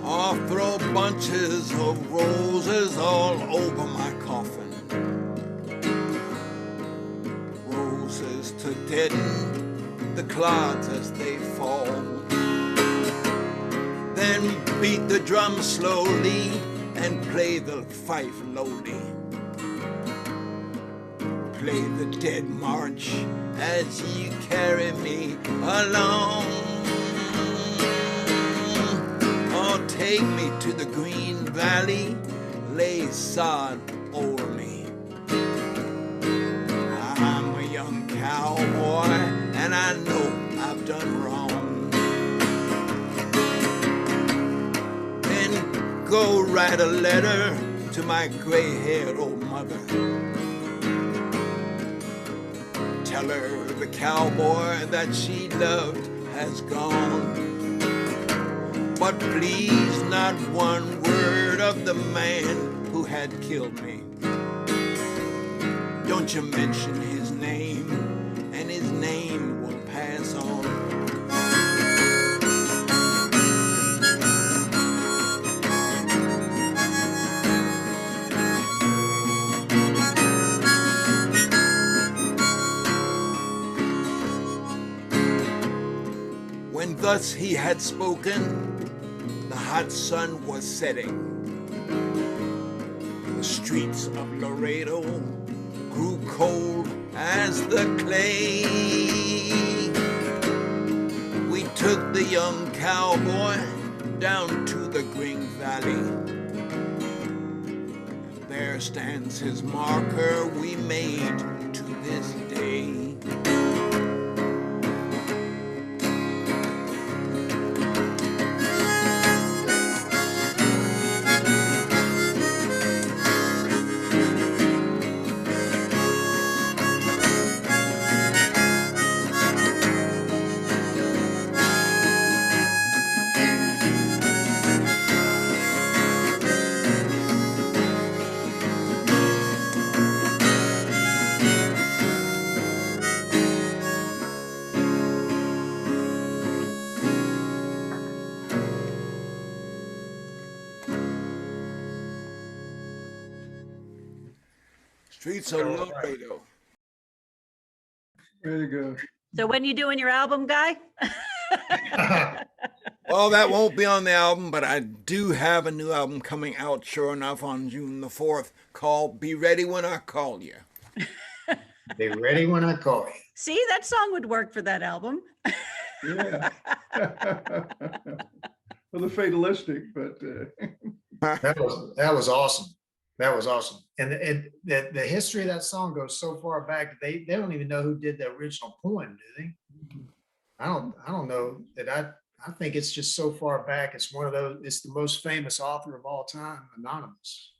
I'll throw bunches of roses all over my coffin, roses to deaden the clods as they fall. Then beat the drum slowly and play the fife lowly. Play the dead march as you carry me along. Or take me to the green valley, lay sod over me. I'm a young cowboy and I know I've done wrong. Go write a letter to my gray-haired old mother. Tell her the cowboy that she loved has gone. But please, not one word of the man who had killed me. Don't you mention his name, and his name will pass on. When thus he had spoken, the hot sun was setting. The streets of Laredo grew cold as the clay. We took the young cowboy down to the Green Valley. There stands his marker we made to this day. Streets of Laredo. There you go. So when you doing your album, Guy? Well, that won't be on the album, but I do have a new album coming out, sure enough, on June the 4th, called Be Ready When I Call You. Be ready when I call you. See, that song would work for that album. Yeah. For the fatalistic, but That was awesome. That was awesome. And the history of that song goes so far back, they don't even know who did the original poem, do they? I don't know that I think it's just so far back. It's one of those, it's the most famous author of all time, anonymous.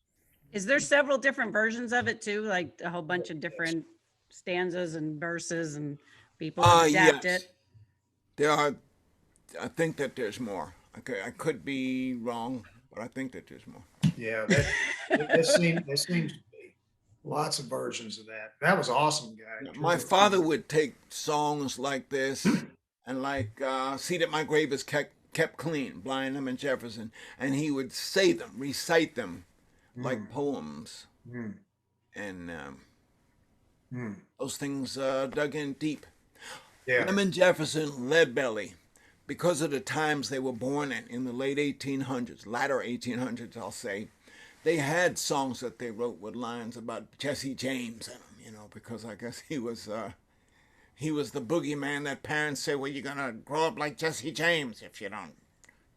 Is there several different versions of it too? Like a whole bunch of different stanzas and verses and people adapt Yes. it? There are, I think that there's more. Okay, I could be wrong, but I think that there's more. Yeah, there seems to be lots of versions of that. That was awesome, guy. My father would take songs like this and like See That My Grave Is Kept Clean, Blind Lemon Jefferson, and he would say them, recite them like poems. And those things dug in deep. Yeah. Lemon Jefferson, Leadbelly, because of the times they were born in the late 1800s, latter 1800s, I'll say, they had songs that they wrote with lines about Jesse James in them, you know, because I guess he was the boogeyman that parents say, well, you're going to grow up like Jesse James if you don't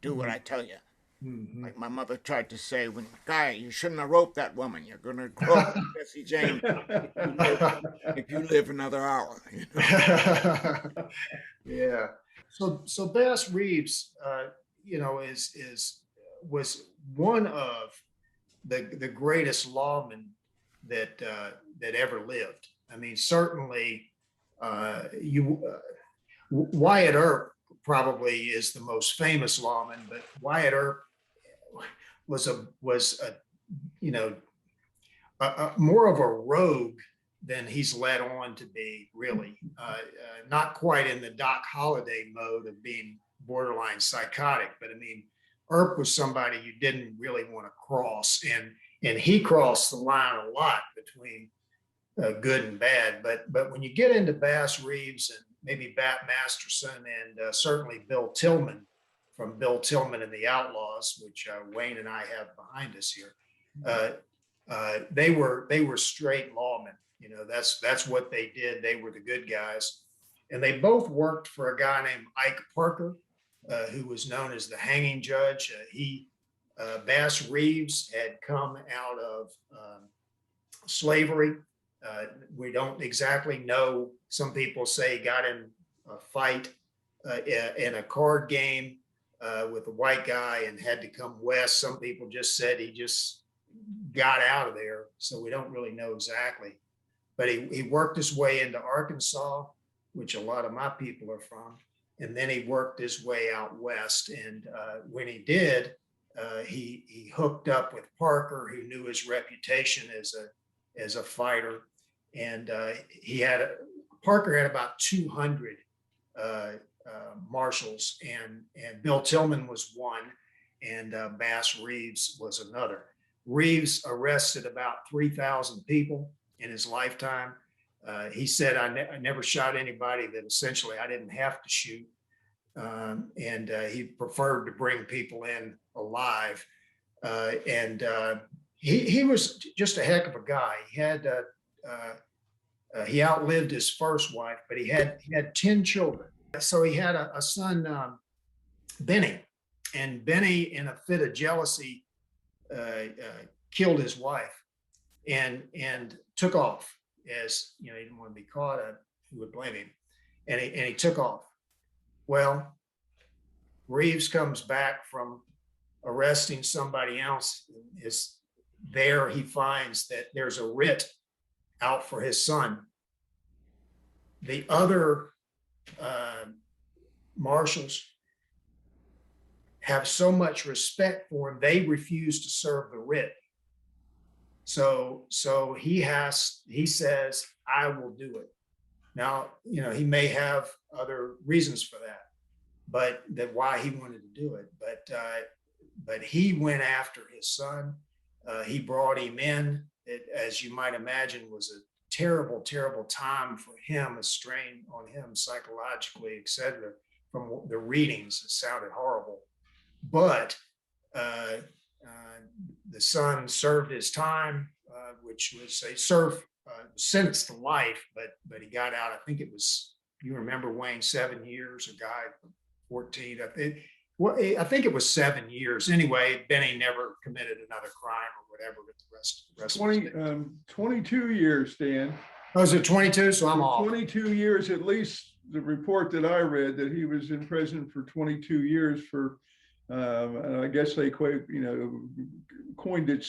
do what I tell you. Mhm. Like my mother tried to say, when guy, you shouldn't have roped that woman. You're going to grow up with Jesse James if you live another hour. You know? Yeah. So Bass Reeves, was one of the greatest lawmen that ever lived. I mean, certainly, you Wyatt Earp probably is the most famous lawman, but Wyatt Earp was a you know more of a rogue than he's led on to be, really. Not quite in the Doc Holliday mode of being borderline psychotic, but I mean, Earp was somebody you didn't really want to cross, and he crossed the line a lot between good and bad. But when you get into Bass Reeves and maybe Bat Masterson and certainly Bill Tillman from Bill Tillman and the Outlaws, which Wayne and I have behind us here, they were straight lawmen. You know, that's what they did. They were the good guys, and they both worked for a guy named Ike Parker, who was known as the hanging judge. Bass Reeves had come out of slavery. We don't exactly know. Some people say he got in a fight in a card game with a white guy and had to come west. Some people just said he just got out of there. So we don't really know exactly. But he worked his way into Arkansas, which a lot of my people are from. And then he worked his way out west. And when he did, he hooked up with Parker, who knew his reputation as a fighter. And Parker had about 200 marshals, and Bill Tillman was one, and Bass Reeves was another. Reeves arrested about 3,000 people in his lifetime. He said, I never shot anybody that essentially I didn't have to shoot. And he preferred to bring people in alive. He was just a heck of a guy. He outlived his first wife, but he had 10 children. So he had a son, Benny, and Benny, in a fit of jealousy, killed his wife and took off. As you know, he didn't want to be caught. Who would blame him? And he took off. Well, Reeves comes back from arresting somebody else. He finds that there's a writ out for his son. The other marshals have so much respect for him, they refuse to serve the writ. So he says, I will do it. Now, you know, he may have other reasons for that, but why he wanted to do it. But he went after his son. He brought him in. It, as you might imagine, was a terrible, terrible time for him, a strain on him psychologically, etc. From the readings, it sounded horrible. But the son served his time, which was sentenced to life, but he got out. I think it was, you remember, Wayne, 7 years, a guy 14. I think it was 7 years. Anyway, Benny never committed another crime or whatever. But the rest 22 years, Dan. Oh, is it 22? So I'm off. 22 years, at least the report that I read, that he was in prison for 22 years for, and I guess they coined it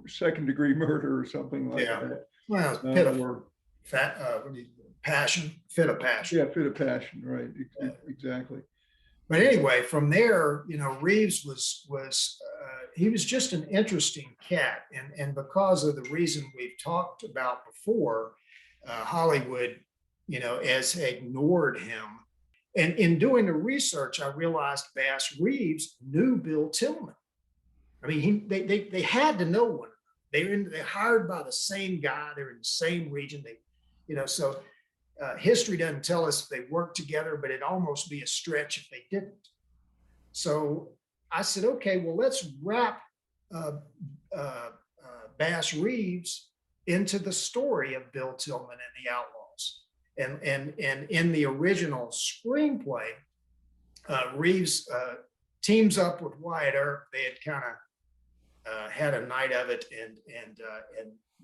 second-degree murder or something like that. Well, fit of passion. Yeah, fit of passion, right? Exactly. But anyway, from there, you know, Reeves was he was just an interesting cat, and because of the reason we've talked about before, Hollywood, you know, has ignored him. And in doing the research, I realized Bass Reeves knew Bill Tillman. I mean, they had to know one another. They're hired by the same guy. They're in the same region. So history doesn't tell us if they worked together, but it'd almost be a stretch if they didn't. So I said, okay, well, let's wrap Bass Reeves into the story of Bill Tillman and the Outlaws. And in the original screenplay, Reeves teams up with Wyatt Earp. They had kind of had a night of it, and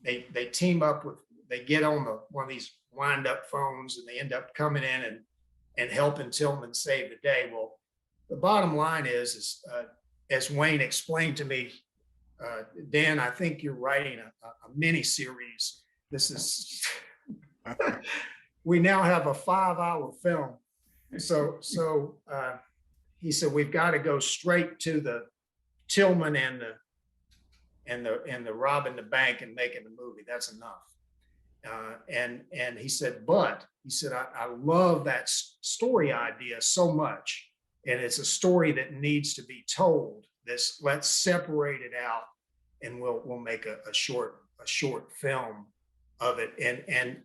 they team up with, they get on one of these wind up phones, and they end up coming in and helping Tillman save the day. Well, the bottom line is as Wayne explained to me, Dan, I think you're writing a mini series. This is we now have a 5-hour film. So he said, we've got to go straight to the Tillman and the robbing the bank and making the movie. That's enough. And he said, I love that story idea so much. And it's a story that needs to be told. Let's separate it out, and we'll make a short film of it. And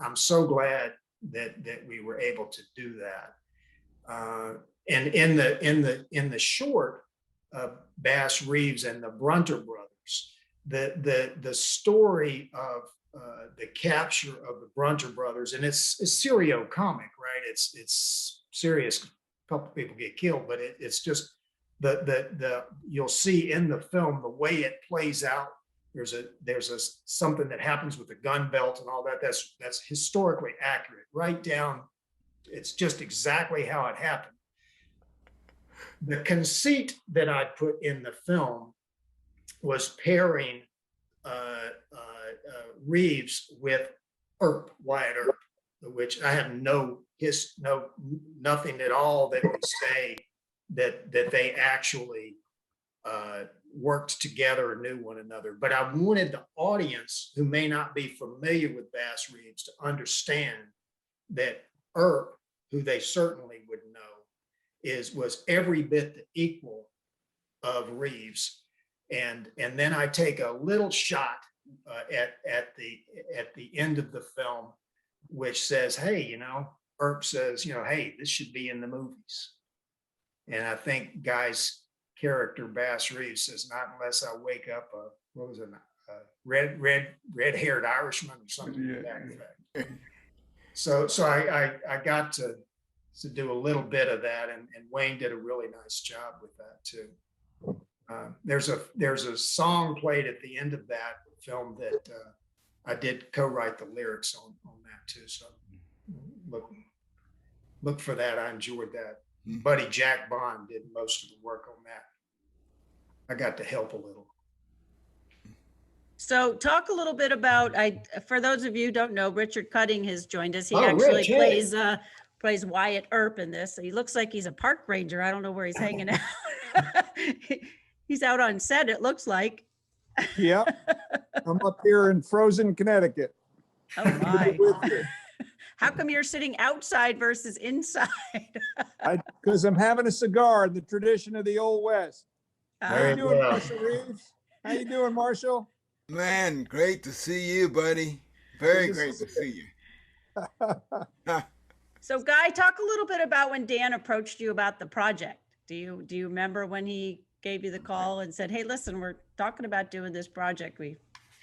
I'm so glad that we were able to do that. And in the short, Bass Reeves and the Brunter Brothers, the story of the capture of the Brunter Brothers, and it's serio comic, right? It's serious. A couple people get killed, but it's just the you'll see in the film the way it plays out. There's something that happens with the gun belt and all that. That's historically accurate, right down. It's just exactly how it happened. The conceit that I put in the film was pairing Reeves with Earp, Wyatt Earp, which I have nothing at all that would say that they actually worked together and knew one another. But I wanted the audience who may not be familiar with Bass Reeves to understand that Earp, who they certainly would know, was every bit the equal of Reeves. And then I take a little shot at the end of the film, which says, hey, Earp says, hey, this should be in the movies. And I think Guy's character, Bass Reeves, says, not unless I wake up a red-haired Irishman or something to that effect. So I got to do a little bit of that, and Wayne did a really nice job with that too. There's a song played at the end of that film that I did co-write the lyrics on that too. So look for that. I enjoyed that. Buddy Jack Bond did most of the work on that. I got to help a little. So talk a little bit about, for those of you who don't know, Richard Cutting has joined us. He Rich, plays Wyatt Earp in this. He looks like he's a park ranger. I don't know where he's hanging out. He's out on set, it looks like. Yeah, I'm up here in frozen Connecticut. Oh my. How come you're sitting outside versus inside? Because I'm having a cigar in the tradition of the Old West. How you doing, Marshal Reeves? How you doing, Marshal? Man, great to see you, buddy. Very great to see you. So Guy, talk a little bit about when Dan approached you about the project. Do you remember when he gave you the call and said, hey, listen, we're talking about doing this project.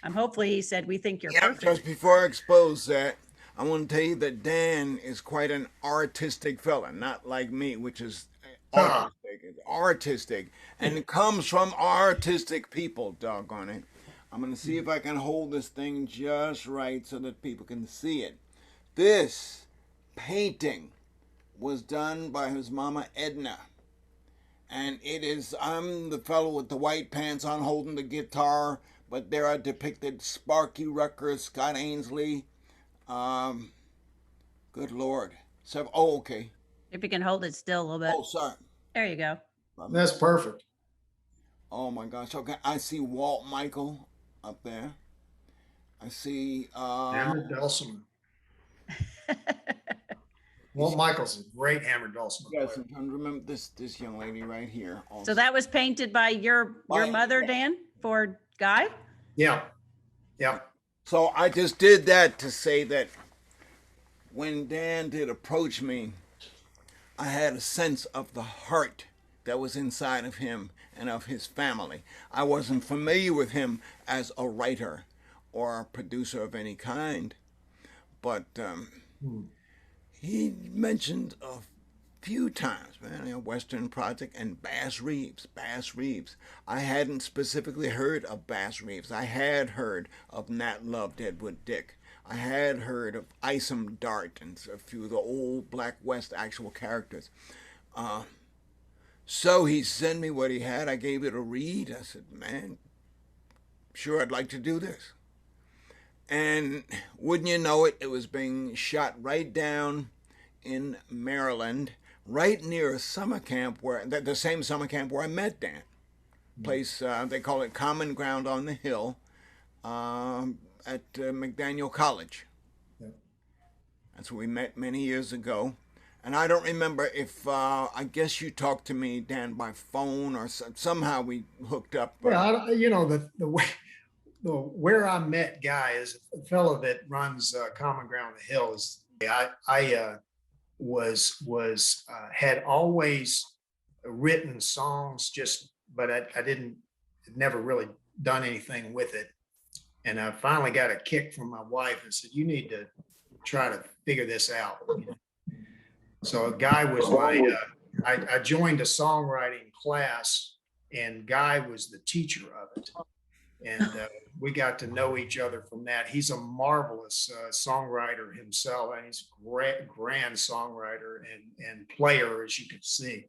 Hopefully he said, we think you're perfect. Just before I expose that, I want to tell you that Dan is quite an artistic fella, not like me, which is artistic. It's artistic, and it comes from artistic people, doggone it. I'm going to see if I can hold this thing just right so that people can see it. This painting was done by his mama Edna. And I'm the fellow with the white pants on holding the guitar, but there are depicted Sparky Rucker, Scott Ainsley. Good Lord. Okay. If you can hold it still a little bit. Oh, sorry. There you go. That's perfect. Oh my gosh. Okay. I see Walt Michael up there. I see Hammer Dulcimer. Walt Michael's a great hammer dulcimer player. Yes, I'm trying to remember this young lady right here. Also. So that was painted by your mother, Dan, for Guy? Yeah. So I just did that to say that when Dan did approach me, I had a sense of the heart that was inside of him and of his family. I wasn't familiar with him as a writer or a producer of any kind, but he mentioned a few times, man. Western Project and Bass Reeves. I hadn't specifically heard of Bass Reeves. I had heard of Nat Love, Deadwood Dick. I had heard of Isom Dart and a few of the old Black West actual characters. So he sent me what he had. I gave it a read. I said, man, sure, I'd like to do this. And wouldn't you know it, it was being shot right down in Maryland, right near a summer camp where, the same summer camp where I met Dan. Place, they call it Common Ground on the Hill at McDaniel College. Yeah. That's where we met many years ago. And I don't remember if, I guess you talked to me, Dan, by phone or somehow we hooked up. Well, the way, where I met Guy is a fellow that runs Common Ground on the Hill. Is I had always written songs, but I didn't, never really done anything with it. And I finally got a kick from my wife and said, you need to try to figure this out. So Guy was I joined a songwriting class, and Guy was the teacher of it. And we got to know each other from that. He's a marvelous songwriter himself, and he's a grand songwriter and player, as you can see.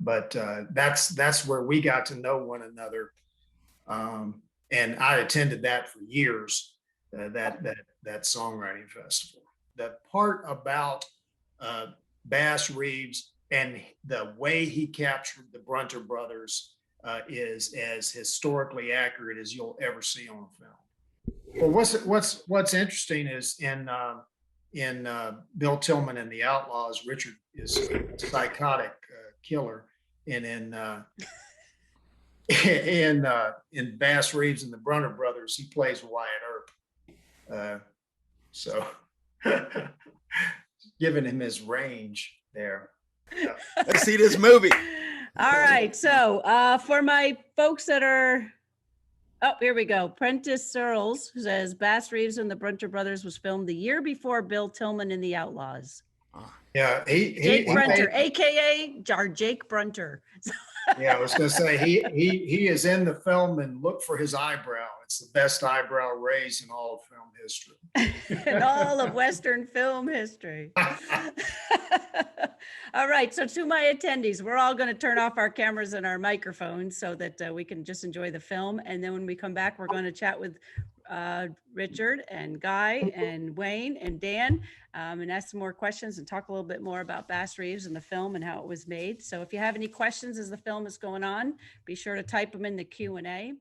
But that's where we got to know one another. And I attended that for years, that songwriting festival. The part about Bass Reeves and the way he captured the Brunter Brothers is as historically accurate as you'll ever see on film. Well, what's interesting is in Bill Tillman and the Outlaws, Richard is a psychotic killer, and in Bass Reeves and the Brunter Brothers, he plays Wyatt Earp. So giving him his range there. Let's see this movie. All right. So for my folks that are, oh, here we go. Prentice Searles says Bass Reeves and the Brunter Brothers was filmed the year before Bill Tillman and the Outlaws. Yeah, Jake Brunter, AKA Jake Brunter. Yeah, I was going to say he is in the film, and look for his eyebrow. It's the best eyebrow raise in all of film history. In all of Western film history. All right, so to my attendees, we're all going to turn off our cameras and our microphones so that we can just enjoy the film. And then when we come back, we're going to chat with Richard and Guy and Wayne and Dan and ask some more questions and talk a little bit more about Bass Reeves and the film and how it was made. So if you have any questions as the film is going on, be sure to type them in the Q&A.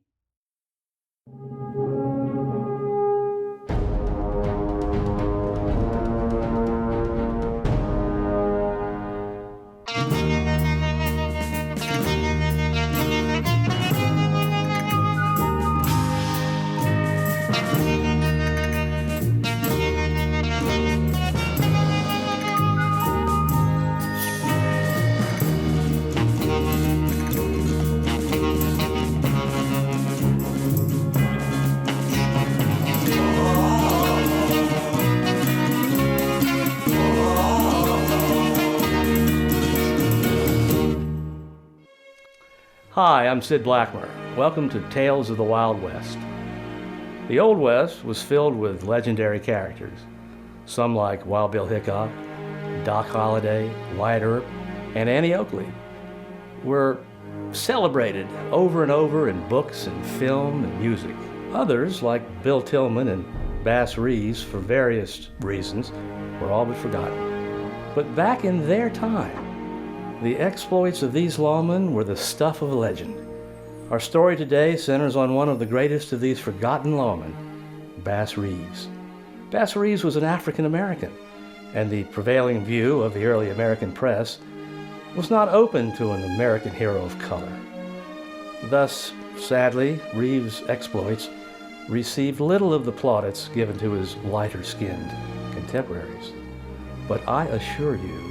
Hi, I'm Sid Blackmer. Welcome to Tales of the Wild West. The Old West was filled with legendary characters, some like Wild Bill Hickok, Doc Holliday, Wyatt Earp, and Annie Oakley, were celebrated over and over in books and film and music. Others, like Bill Tillman and Bass Reeves, for various reasons, were all but forgotten. But back in their time, the exploits of these lawmen were the stuff of legend. Our story today centers on one of the greatest of these forgotten lawmen, Bass Reeves. Bass Reeves was an African American, and the prevailing view of the early American press was not open to an American hero of color. Thus, sadly, Reeves' exploits received little of the plaudits given to his lighter-skinned contemporaries. But I assure you,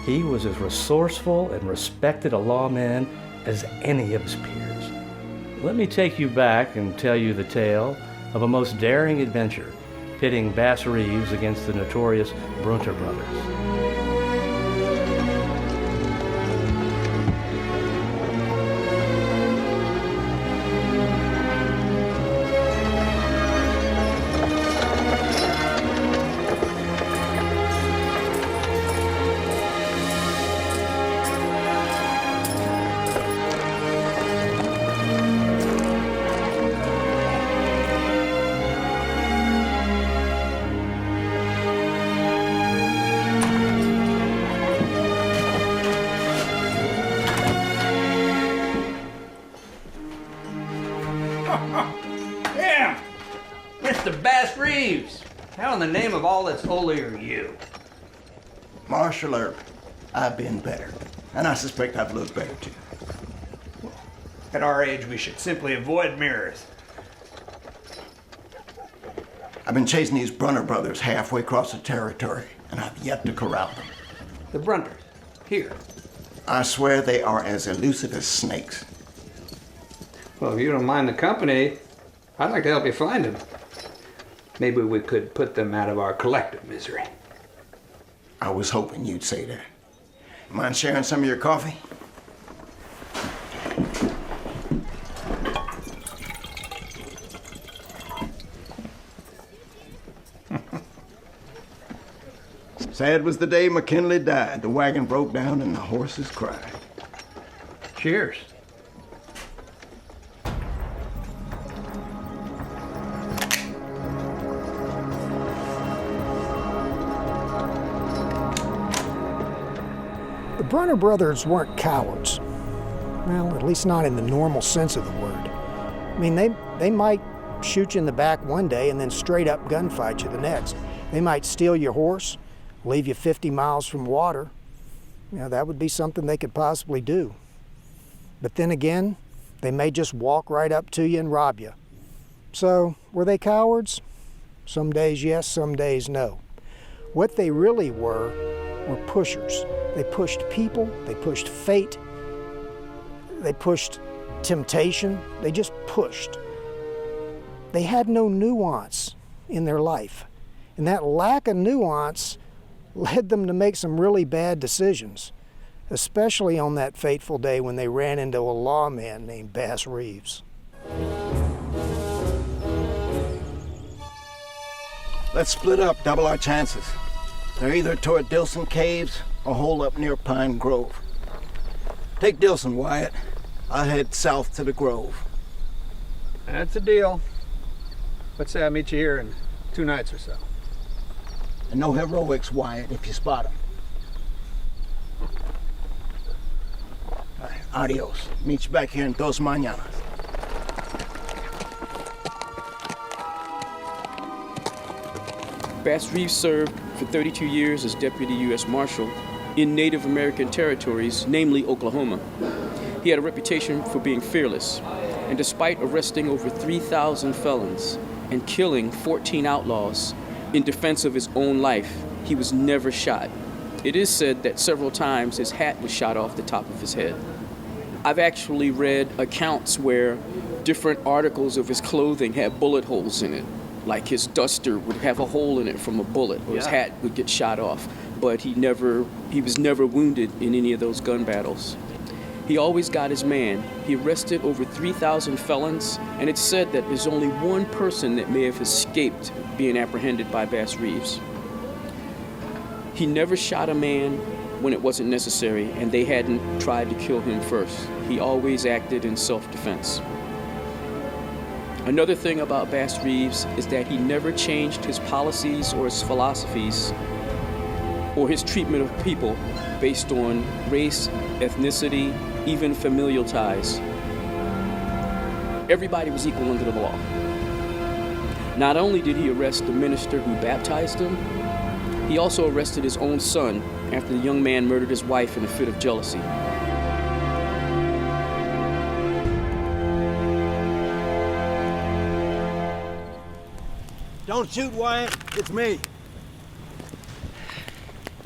he was as resourceful and respected a lawman as any of his peers. Let me take you back and tell you the tale of a most daring adventure pitting Bass Reeves against the notorious Brunter Brothers. Mr. Bass Reeves! How in the name of all that's holy are you? Marshal Earp, I've been better. And I suspect I've looked better too. At our age, we should simply avoid mirrors. I've been chasing these Brunter Brothers halfway across the territory, and I've yet to corral them. The Brunters, here. I swear they are as elusive as snakes. Well, if you don't mind the company, I'd like to help you find them. Maybe we could put them out of our collective misery. I was hoping you'd say that. Mind sharing some of your coffee? Sad was the day McKinley died. The wagon broke down and the horses cried. Cheers. The Brunter Brothers weren't cowards. Well, at least not in the normal sense of the word. I mean, they might shoot you in the back one day and then straight up gunfight you the next. They might steal your horse, leave you 50 miles from water. You know, that would be something they could possibly do. But then again, they may just walk right up to you and rob you. So, were they cowards? Some days yes, some days no. What they really were pushers. They pushed people, they pushed fate, they pushed temptation, they just pushed. They had no nuance in their life. And that lack of nuance led them to make some really bad decisions, especially on that fateful day when they ran into a lawman named Bass Reeves. Let's split up, double our chances. They're either toward Dilson Caves or hole up near Pine Grove. Take Dilson, Wyatt. I'll head south to the Grove. That's a deal. Let's say I meet you here in 2 nights or so. And no heroics, Wyatt, if you spot 'em. All right, adios. Meet you back here in Dos Mañanas. Bass Reeves served for 32 years as Deputy U.S. Marshal in Native American territories, namely Oklahoma. He had a reputation for being fearless, and despite arresting over 3,000 felons and killing 14 outlaws in defense of his own life, he was never shot. It is said that several times his hat was shot off the top of his head. I've actually read accounts where different articles of his clothing had bullet holes in it. Like his duster would have a hole in it from a bullet, or his hat would get shot off. But he was never wounded in any of those gun battles. He always got his man. He arrested over 3,000 felons, and it's said that there's only one person that may have escaped being apprehended by Bass Reeves. He never shot a man when it wasn't necessary, and they hadn't tried to kill him first. He always acted in self-defense. Another thing about Bass Reeves is that he never changed his policies or his philosophies or his treatment of people based on race, ethnicity, even familial ties. Everybody was equal under the law. Not only did he arrest the minister who baptized him, he also arrested his own son after the young man murdered his wife in a fit of jealousy. Don't shoot, Wyatt. It's me.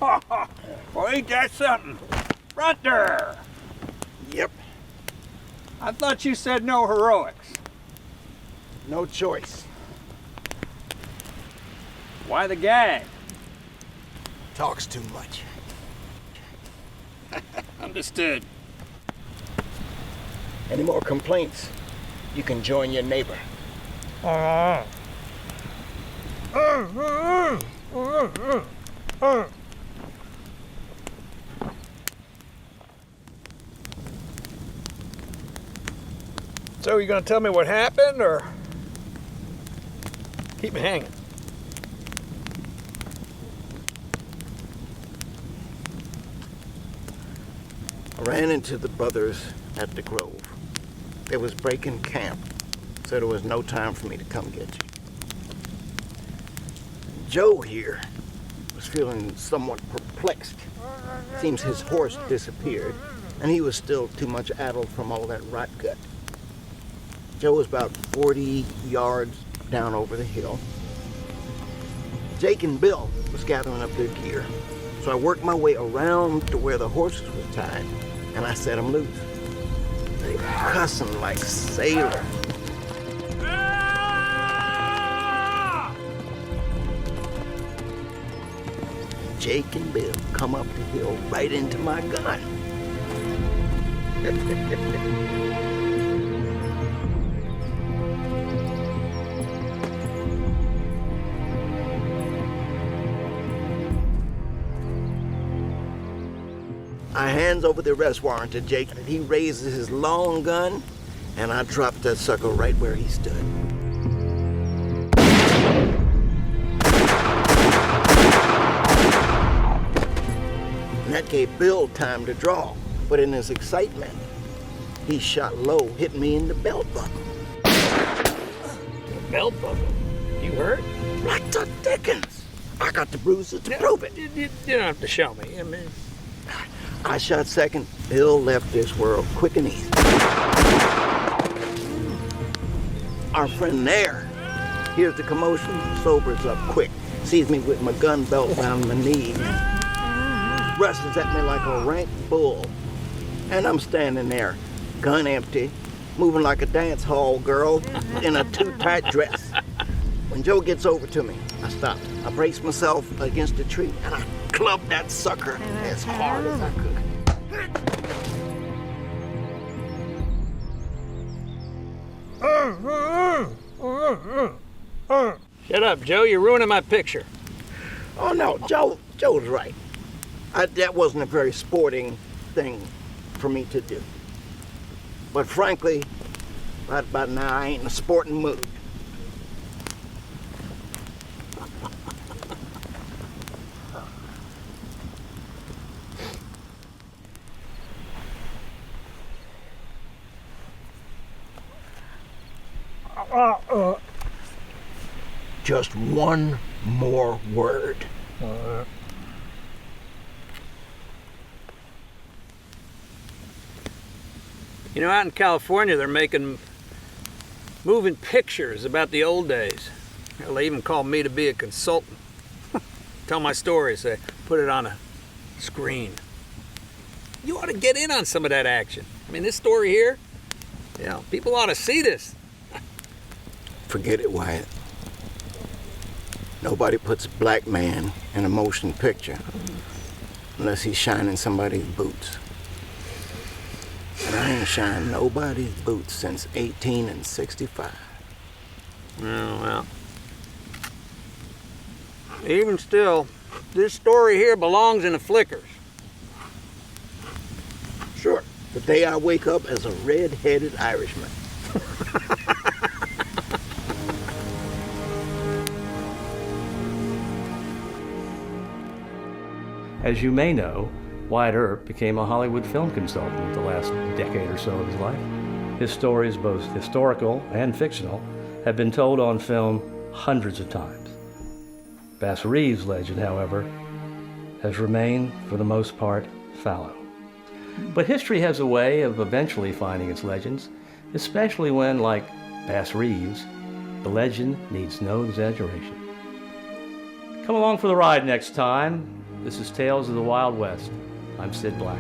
Well, ain't that something? Brunter! Yep. I thought you said no heroics. No choice. Why the gag? Talks too much. Understood. Any more complaints? You can join your neighbor. So you gonna tell me what happened, or keep me hanging? I ran into the brothers at the Grove. They was breaking camp, so there was no time for me to come get you. Joe here was feeling somewhat perplexed. Seems his horse disappeared, and he was still too much addled from all that rot gut. Joe was about 40 yards down over the hill. Jake and Bill was gathering up their gear, so I worked my way around to where the horses were tied, and I set them loose. They were cussing like sailors. Jake and Bill come up the hill right into my gun. I hands over the arrest warrant to Jake. He raises his long gun, and I drop that sucker right where he stood. And that gave Bill time to draw, but in his excitement, he shot low, hitting me in the belt buckle. The belt buckle? You hurt? Like the dickens. I got the bruises to prove it. You don't have to show me. I mean, I shot second. Bill left this world quick and easy. Our friend there hears the commotion, sobers up quick, sees me with my gun belt around my knees, rushes at me like a rank bull. And I'm standing there, gun empty, moving like a dance hall girl in a too tight dress. When Joe gets over to me, I stop. I brace myself against a tree, and I club that sucker as hard as I could. shut up, Joe. You're ruining my picture. Oh no, Joe's right. That wasn't a very sporting thing for me to do. But frankly, right about now, I ain't in a sporting mood. Just one more word. You know, out in California, they're making moving pictures about the old days. Hell, they even called me to be a consultant. Tell my story, say, put it on a screen. You ought to get in on some of that action. I mean, this story here, you know, people ought to see this. Forget it, Wyatt. Nobody puts a black man in a motion picture unless he's shining somebody's boots. And I ain't shined nobody's boots since 1865. Well. Even still, this story here belongs in the flickers. Sure, the day I wake up as a red-headed Irishman. As you may know, Wyatt Earp became a Hollywood film consultant the last decade or so of his life. His stories, both historical and fictional, have been told on film hundreds of times. Bass Reeves' legend, however, has remained, for the most part, fallow. But history has a way of eventually finding its legends, especially when, like Bass Reeves, the legend needs no exaggeration. Come along for the ride next time. This is Tales of the Wild West. I'm Sid Black.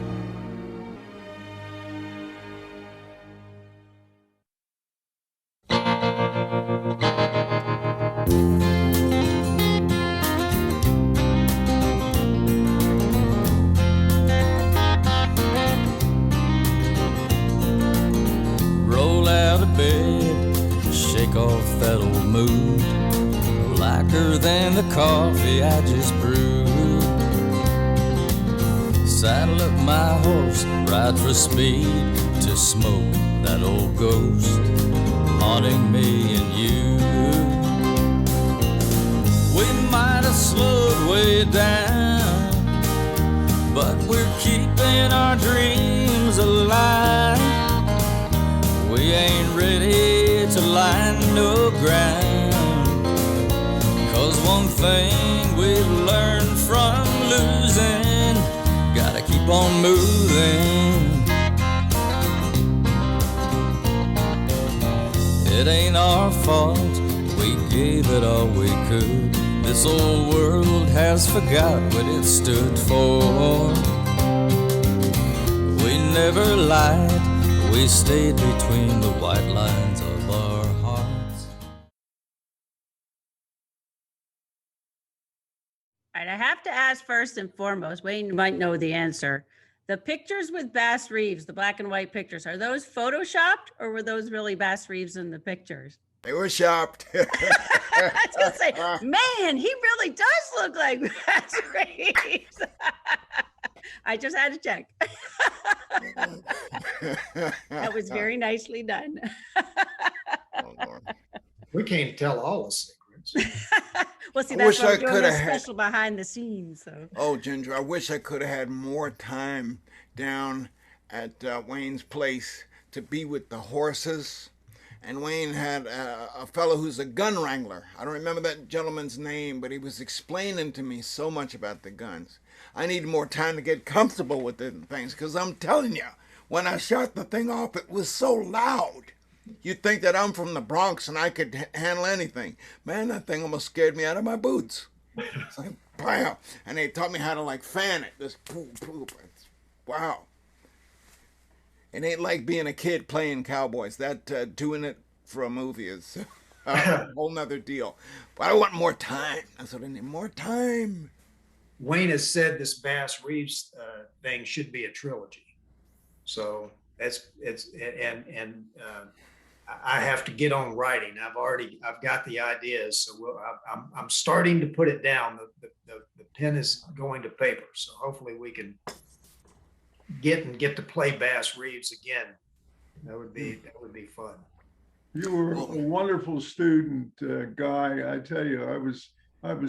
Roll out of bed, shake off that old mood, blacker than the coffee I just brewed. Saddle up my horse, ride for speed to smoke that old ghost haunting me and you. We might have slowed way down, but we're keeping our dreams alive. We ain't ready to line no ground, 'Cause one thing we've learned from losing, gotta keep on moving. It ain't our fault, we gave it all we could. This old world has forgot what it stood for. We never lied, we stayed between the white lines of our hearts. All right, I have to ask first and foremost, Wayne might know the answer. The pictures with Bass Reeves, the black and white pictures, are those photoshopped or were those really Bass Reeves in the pictures? They were shopped. I was gonna say, man, he really does look like Bass Reeves. I just had to check. That was very nicely done. We can't tell all the secrets. Well, see, I that's wish what I we're doing could a have had- special behind the scenes. So. Oh, Ginger, I wish I could have had more time down at Wayne's place to be with the horses. And Wayne had a fellow who's a gun wrangler. I don't remember that gentleman's name, but he was explaining to me so much about the guns. I needed more time to get comfortable with the things, because I'm telling you, when I shot the thing off, it was so loud. You'd think that I'm from the Bronx and I could handle anything. Man, that thing almost scared me out of my boots. It's like, bam. And they taught me how to like fan it. Just poof, poof. Wow. It ain't like being a kid playing Cowboys. That doing it for a movie is a whole nother deal. But I want more time. That's what I need, more time. Wayne has said this Bass Reeves thing should be a trilogy. So I have to get on writing. I've got the ideas. So I'm starting to put it down. The pen is going to paper. So hopefully we can get to play Bass Reeves again. That would be fun. You were a wonderful student, Guy. I tell you, I was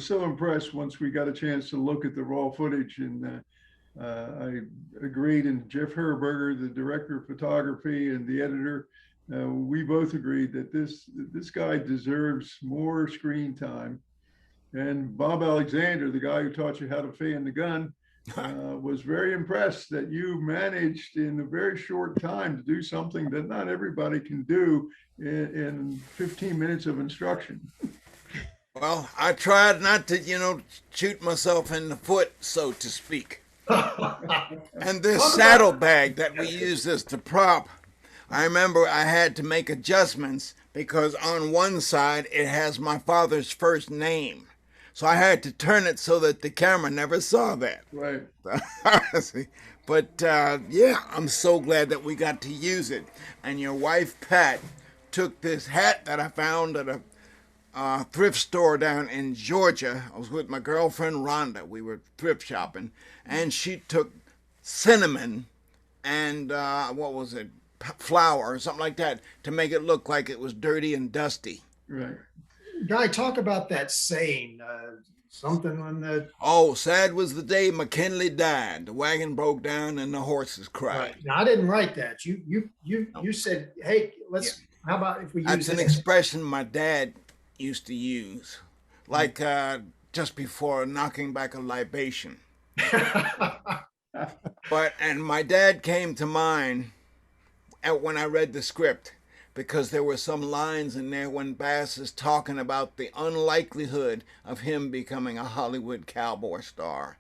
so impressed once we got a chance to look at the raw footage, and I agreed. And Jeff Herberger, the director of photography and the editor, we both agreed that this guy deserves more screen time. And Bob Alexander, the guy who taught you how to fan the gun, was very impressed that you managed in a very short time to do something that not everybody can do in 15 minutes of instruction. Well, I tried not to, shoot myself in the foot, so to speak. And this saddlebag that we use as the prop, I remember I had to make adjustments because on one side it has my father's first name. So I had to turn it so that the camera never saw that. Right. But yeah, I'm so glad that we got to use it. And your wife, Pat, took this hat that I found at a thrift store down in Georgia. I was with my girlfriend, Rhonda. We were thrift shopping. And she took cinnamon and, flour or something like that to make it look like it was dirty and dusty. Right. Guy, talk about that saying, something on the... Oh, sad was the day McKinley died. The wagon broke down and the horses cried. Right. Now, I didn't write that. You said, hey, how about if we use That's an expression my dad used to use, like just before knocking back a libation. And my dad came to mind when I read the script, because there were some lines in there when Bass is talking about the unlikelihood of him becoming a Hollywood cowboy star.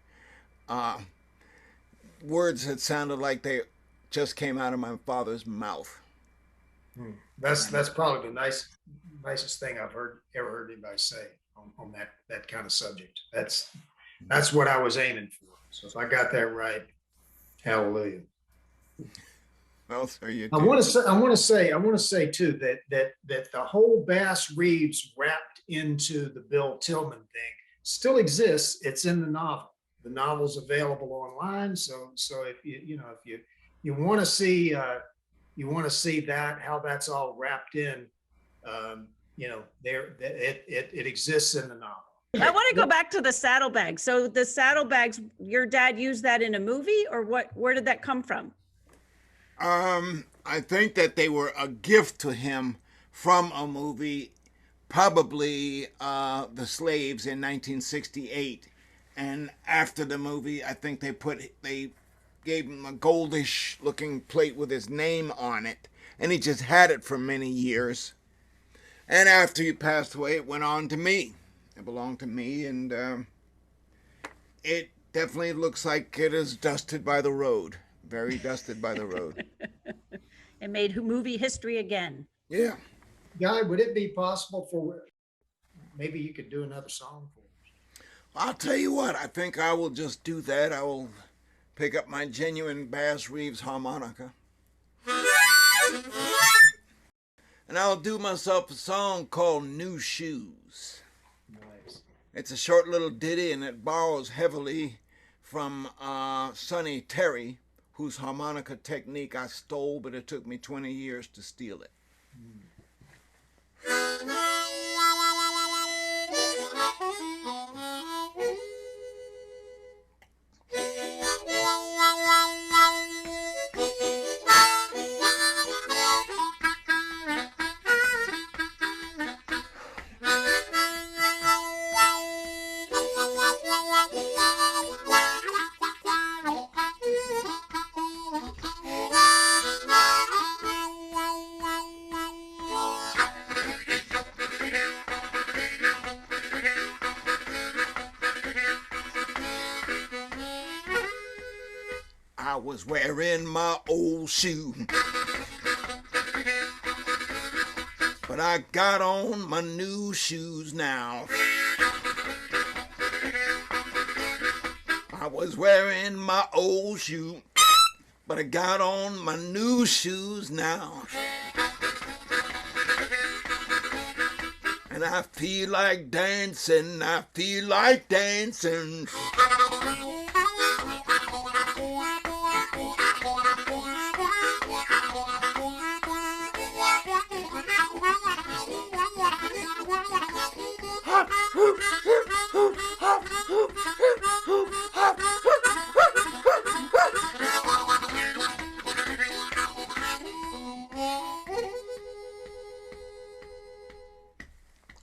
Words that sounded like they just came out of my father's mouth. That's probably the nicest thing I've ever heard anybody say on that kind of subject. That's what I was aiming for. So if I got that right, hallelujah. Well, sir, you I want to say too that the whole Bass Reeves wrapped into the Bill Tillman thing still exists. It's in the novel. The novel's available online. So if you want to see that, how that's all wrapped in, it exists in the novel. I want to go back to the saddlebags. So the saddlebags, your dad used that in a movie, or what? Where did that come from? I think that they were a gift to him from a movie probably the slaves in 1968. And after the movie, I think they gave him a goldish looking plate with his name on it. And he just had it for many years. And after he passed away, it went on to me. It belonged to me, and it definitely looks like it is dusted by the road. Very dusted by the road. It made movie history again. Yeah. Guy, would it be possible for, maybe you could do another song for us? I'll tell you what, I think I will just do that. I will pick up my genuine Bass Reeves harmonica. And I'll do myself a song called New Shoes. Nice. It's a short little ditty, and it borrows heavily from Sonny Terry, whose harmonica technique I stole, but it took me 20 years to steal it. I was wearing my old shoe, but I got on my new shoes now. I was wearing my old shoe, but I got on my new shoes now. And I feel like dancing, I feel like dancing.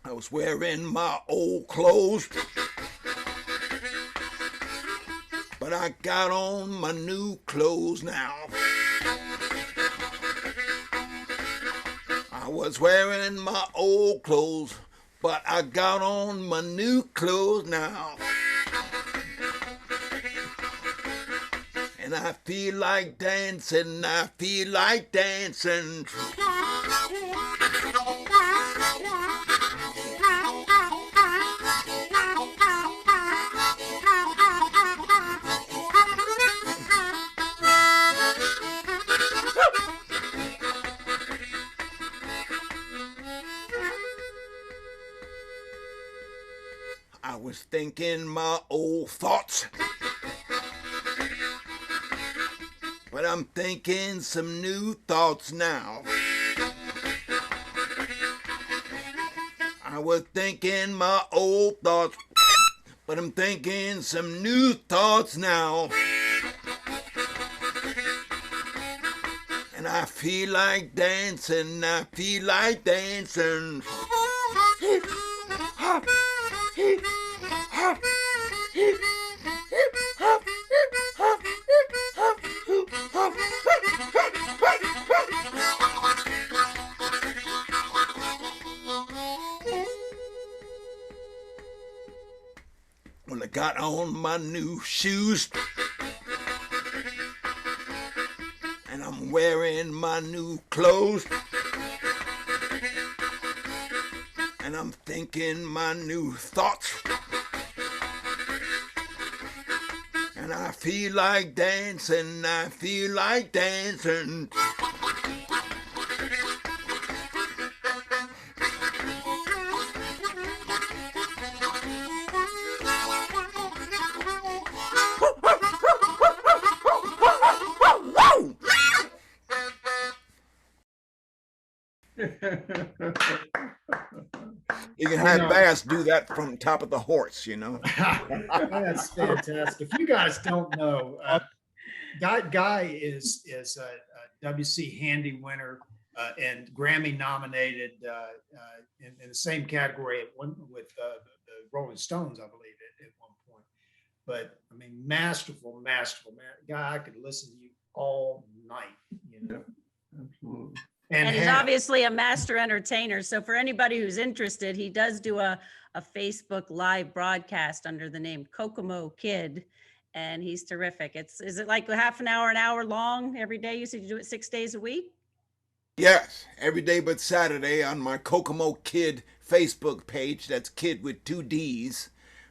I was wearing my old clothes, but I got on my new clothes now. I was wearing my old clothes, but I got on my new clothes now. And I feel like dancing, I feel like dancing. I was thinking my old thoughts, but I'm thinking some new thoughts now. I was thinking my old thoughts, but I'm thinking some new thoughts now. And I feel like dancing, I feel like dancing. Well, I got on my new shoes, and I'm wearing my new clothes, and I'm thinking my new thoughts, and I feel like dancing, I feel like dancing. You can have Bass do that from top of the horse, you know. That's fantastic. If you guys don't know, Guy is a WC Handy winner and Grammy nominated in the same category with the Rolling Stones, I believe, at one point. But I mean, masterful guy. I could listen to you all night. Yeah, absolutely. And he's obviously a master entertainer. So for anybody who's interested, he does do a Facebook live broadcast under the name Kokomo Kid. And he's terrific. Is it like half an hour long every day? You said you do it 6 days a week? Yes, every day but Saturday on my Kokomo Kid Facebook page. That's kid with 2 D's.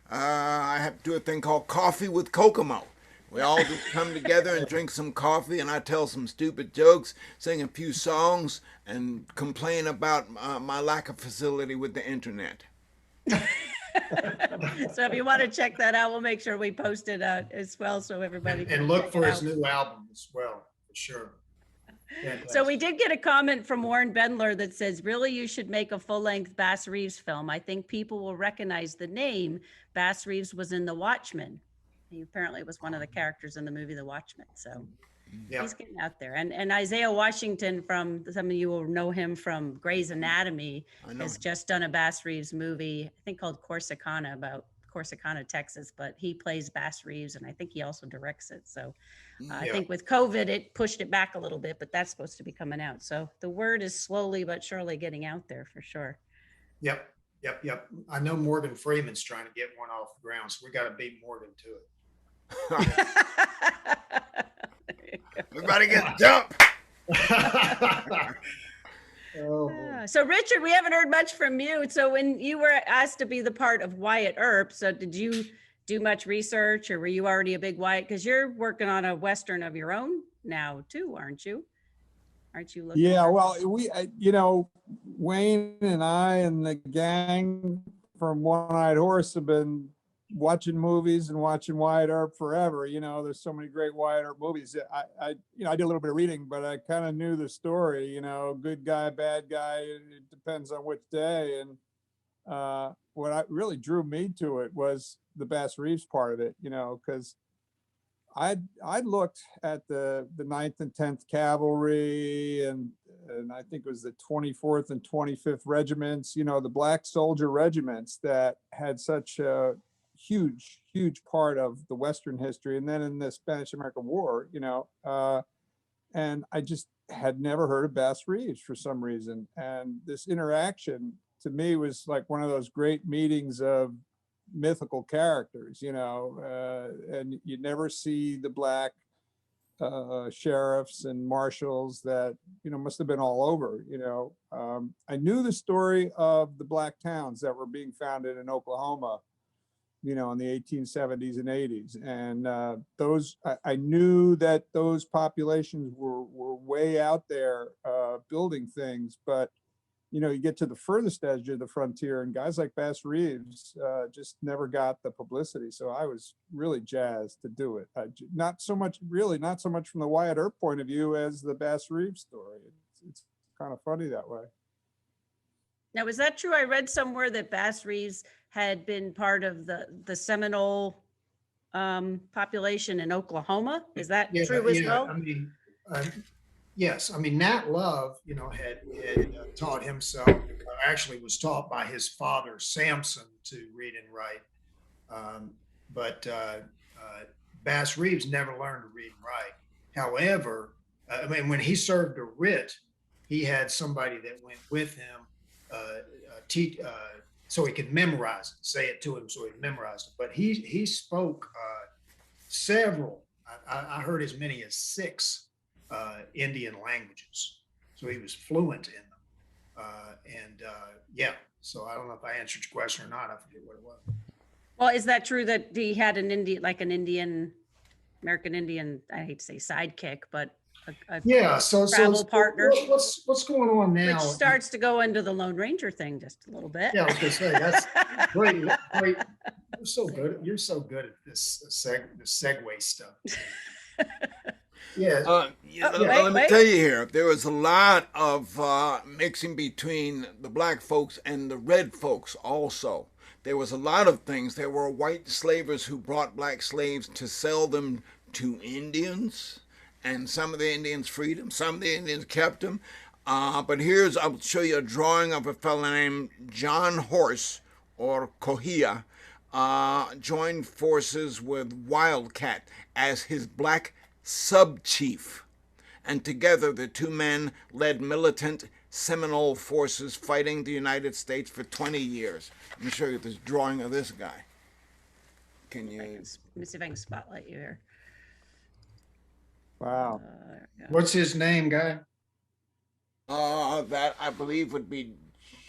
I have to do a thing called Coffee with Kokomo. We all just come together and drink some coffee, and I tell some stupid jokes, sing a few songs, and complain about my lack of facility with the internet. So if you want to check that out, we'll make sure we post it as well so everybody can and look check for it his out. new album as well, for sure. So we did get a comment from Warren Bendler that says, really, you should make a full-length Bass Reeves film. I think people will recognize the name. Bass Reeves was in The Watchmen. He apparently was one of the characters in the movie The Watchmen. So he's getting out there. And Isaiah Washington, from some of you will know him from Grey's Anatomy, has just done a Bass Reeves movie, I think called Corsicana, about Corsicana, Texas, but he plays Bass Reeves, and I think he also directs it. So I think with COVID, it pushed it back a little bit, but that's supposed to be coming out. So the word is slowly but surely getting out there for sure. Yep. I know Morgan Freeman's trying to get one off the ground, so we got to beat Morgan to it. Everybody get jump. So Richard, we haven't heard much from you. So when you were asked to be the part of Wyatt Earp, so did you do much research, or were you already a big Wyatt? Because you're working on a Western of your own now too, aren't you? Aren't you looking? Yeah, well, Wayne and I and the gang from One-Eyed Horse have been watching movies and watching Wyatt Earp forever. There's so many great Wyatt Earp movies. I did a little bit of reading, but I kind of knew the story, good guy, bad guy. It depends on which day. And what really drew me to it was the Bass Reeves part of it, because I'd looked at the 9th and 10th Cavalry and I think it was the 24th and 25th regiments, the black soldier regiments that had such a huge part of the Western history. And then in the Spanish-American War, and I just had never heard of Bass Reeves for some reason. And this interaction to me was like one of those great meetings of mythical characters, and you never see the black sheriffs and marshals that, must have been all over, I knew the story of the black towns that were being founded in Oklahoma, in the 1870s and 80s. And I knew that those populations were way out there building things, but you get to the furthest edge of the frontier and guys like Bass Reeves just never got the publicity. So I was really jazzed to do it. Not so much from the Wyatt Earp point of view as the Bass Reeves story. It's kind of funny that way. Now, is that true? I read somewhere that Bass Reeves had been part of the Seminole population in Oklahoma. Is that true as well? I mean, yes. I mean, Nat Love, had taught himself, actually was taught by his father, Samson, to read and write. But Bass Reeves never learned to read and write. However, when he served a writ, he had somebody that went with him so he could memorize it, say it to him so he memorized it. But he spoke several, I heard as many as 6 Indian languages. So he was fluent in them. So I don't know if I answered your question or not. I forget what it was. Well, is that true that he had an American Indian, I hate to say sidekick, but a travel partner? What's going on now? Which starts to go into the Lone Ranger thing just a little bit. Yeah, I was gonna say that's great. You're so good at this segue stuff. Let me tell you here, there was a lot of mixing between the black folks and the red folks also. There was a lot of things. There were white slavers who brought black slaves to sell them to Indians. and some of the Indians freed him, some of the Indians kept him. But I'll show you a drawing of a fellow named John Horse, or Kohia, joined forces with Wildcat as his black sub-chief. And together the two men led militant Seminole forces fighting the United States for 20 years. Let me show you this drawing of this guy. Can you? Let me see if I can spotlight you here. Wow. There we go. What's his name, guy? That I believe would be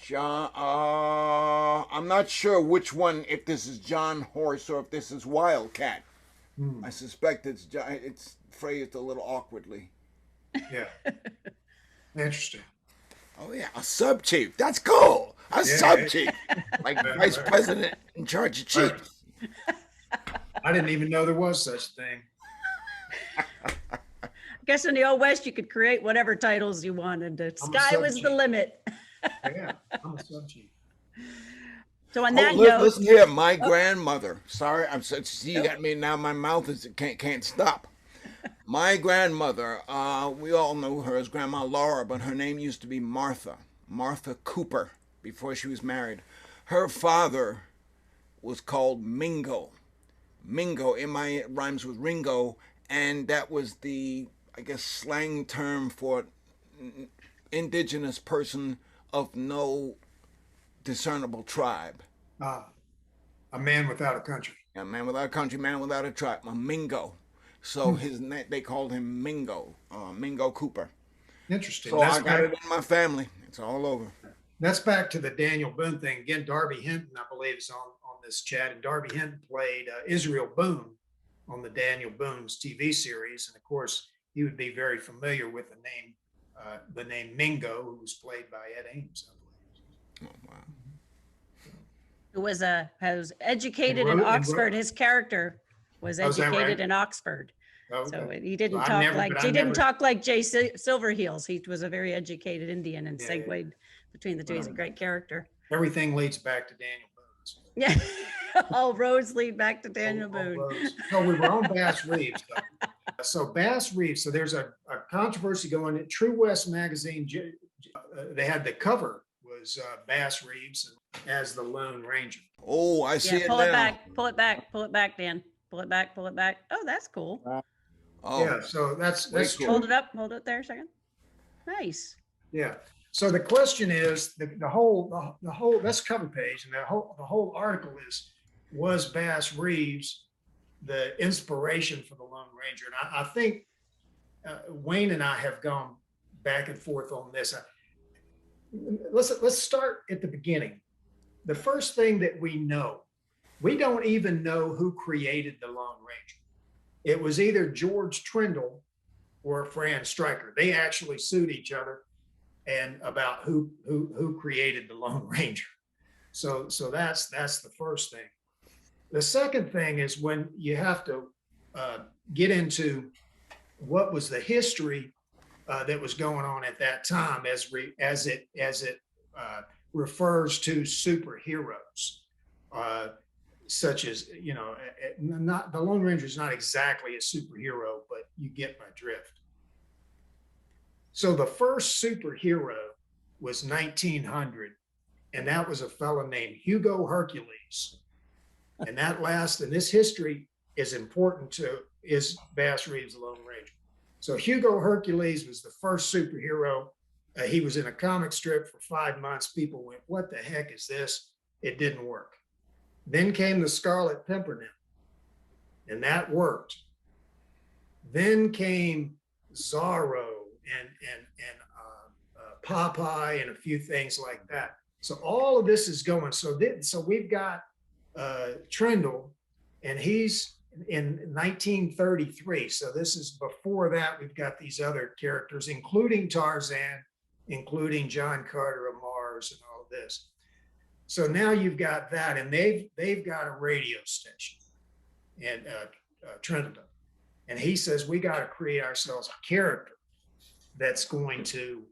John. I'm not sure which one, if this is John Horse or if this is Wildcat. I suspect it's phrased a little awkwardly. Yeah. Interesting. Oh yeah, a sub chief. That's cool. A sub chief, like vice president in charge of chiefs. I didn't even know there was such a thing. I guess in the Old West, you could create whatever titles you wanted. The sky was the limit. Yeah, I'm a sub-chief. So on that Listen, note, listen here, my grandmother. Sorry, I'm so you got me now. My mouth can't stop. My grandmother, we all know her as Grandma Laura, but her name used to be Martha Cooper, before she was married. Her father was called Mingo. Mingo, rhymes with Ringo, and that was the, I guess, slang term for indigenous person of no discernible tribe. A man without a country. A man without a country, man without a tribe, a Mingo. So his name, they called him Mingo, Mingo Cooper. Interesting. So I got it in my family. It's all over. That's back to the Daniel Boone thing. Again, Darby Hinton, I believe, is on this chat. And Darby Hinton played Israel Boone on the Daniel Boone's TV series. And of course, he would be very familiar with the name Mingo, who was played by Ed Ames, I believe. Oh, wow. who was educated And in wrote- and Oxford. wrote- His character was Oh, is that educated right? in Oxford. Okay. So he didn't I've talk never- like but he I've didn't never- talk like Jay Silverheels. He was a very educated Indian and Yeah, segued between the two. He's a great character. Everything leads back to Daniel Boone. Yeah, all roads lead back to Daniel All Boone. roads. No, we were on Bass Reeves. So Bass Reeves, so there's a controversy going. True West magazine, they had the cover was Bass Reeves as the Lone Ranger. Oh, I see Yeah, it pull now. it back, pull it back, pull it back, Dan. Pull it back, pull it back. Oh, that's cool. Oh, Yeah, so that's Very true. cool. Hold it there a second. Nice. Yeah. So the question is the whole that's cover page, and the whole article is, was Bass Reeves the inspiration for the Lone Ranger? And I think Wayne and I have gone back and forth on this. Let's start at the beginning. The first thing that we know, we don't even know who created the Lone Ranger. It was either George Trendle or Fran Stryker. They actually sued each other and about who created the Lone Ranger. So that's the first thing. The second thing is when you have to get into what was the history that was going on at that time as it refers to superheroes, such as, not the Lone Ranger is not exactly a superhero, but you get my drift. So the first superhero was 1900, and that was a fellow named Hugo Hercules. And this history is important is Bass Reeves, the Lone Ranger. So Hugo Hercules was the first superhero. He was in a comic strip for 5 months. People went, what the heck is this? It didn't work. Then came the Scarlet Pimpernel, and that worked. Then came Zorro and Popeye and a few things like that. So all of this is going. So we've got Trendle, and he's in 1933. So this is before that. We've got these other characters, including Tarzan, including John Carter of Mars, and all of this. So now you've got that, and they've got a radio station, and Trendle, and he says we got to create ourselves a character that's going to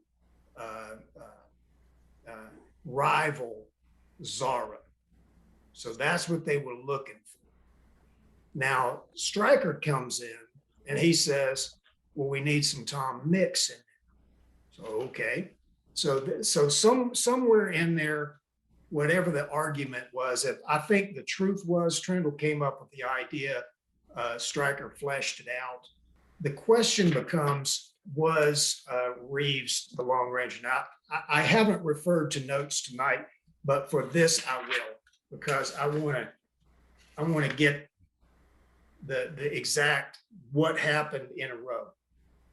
rival Zorro. So that's what they were looking for. Now Stryker comes in and he says, well, we need some Tom Mix in there. So, okay. So somewhere in there, whatever the argument was, I think the truth was Trindle came up with the idea, Stryker fleshed it out. The question becomes, was Reeves the Lone Ranger? Now, I haven't referred to notes tonight, but for this I will, because I want to get the exact what happened in a row.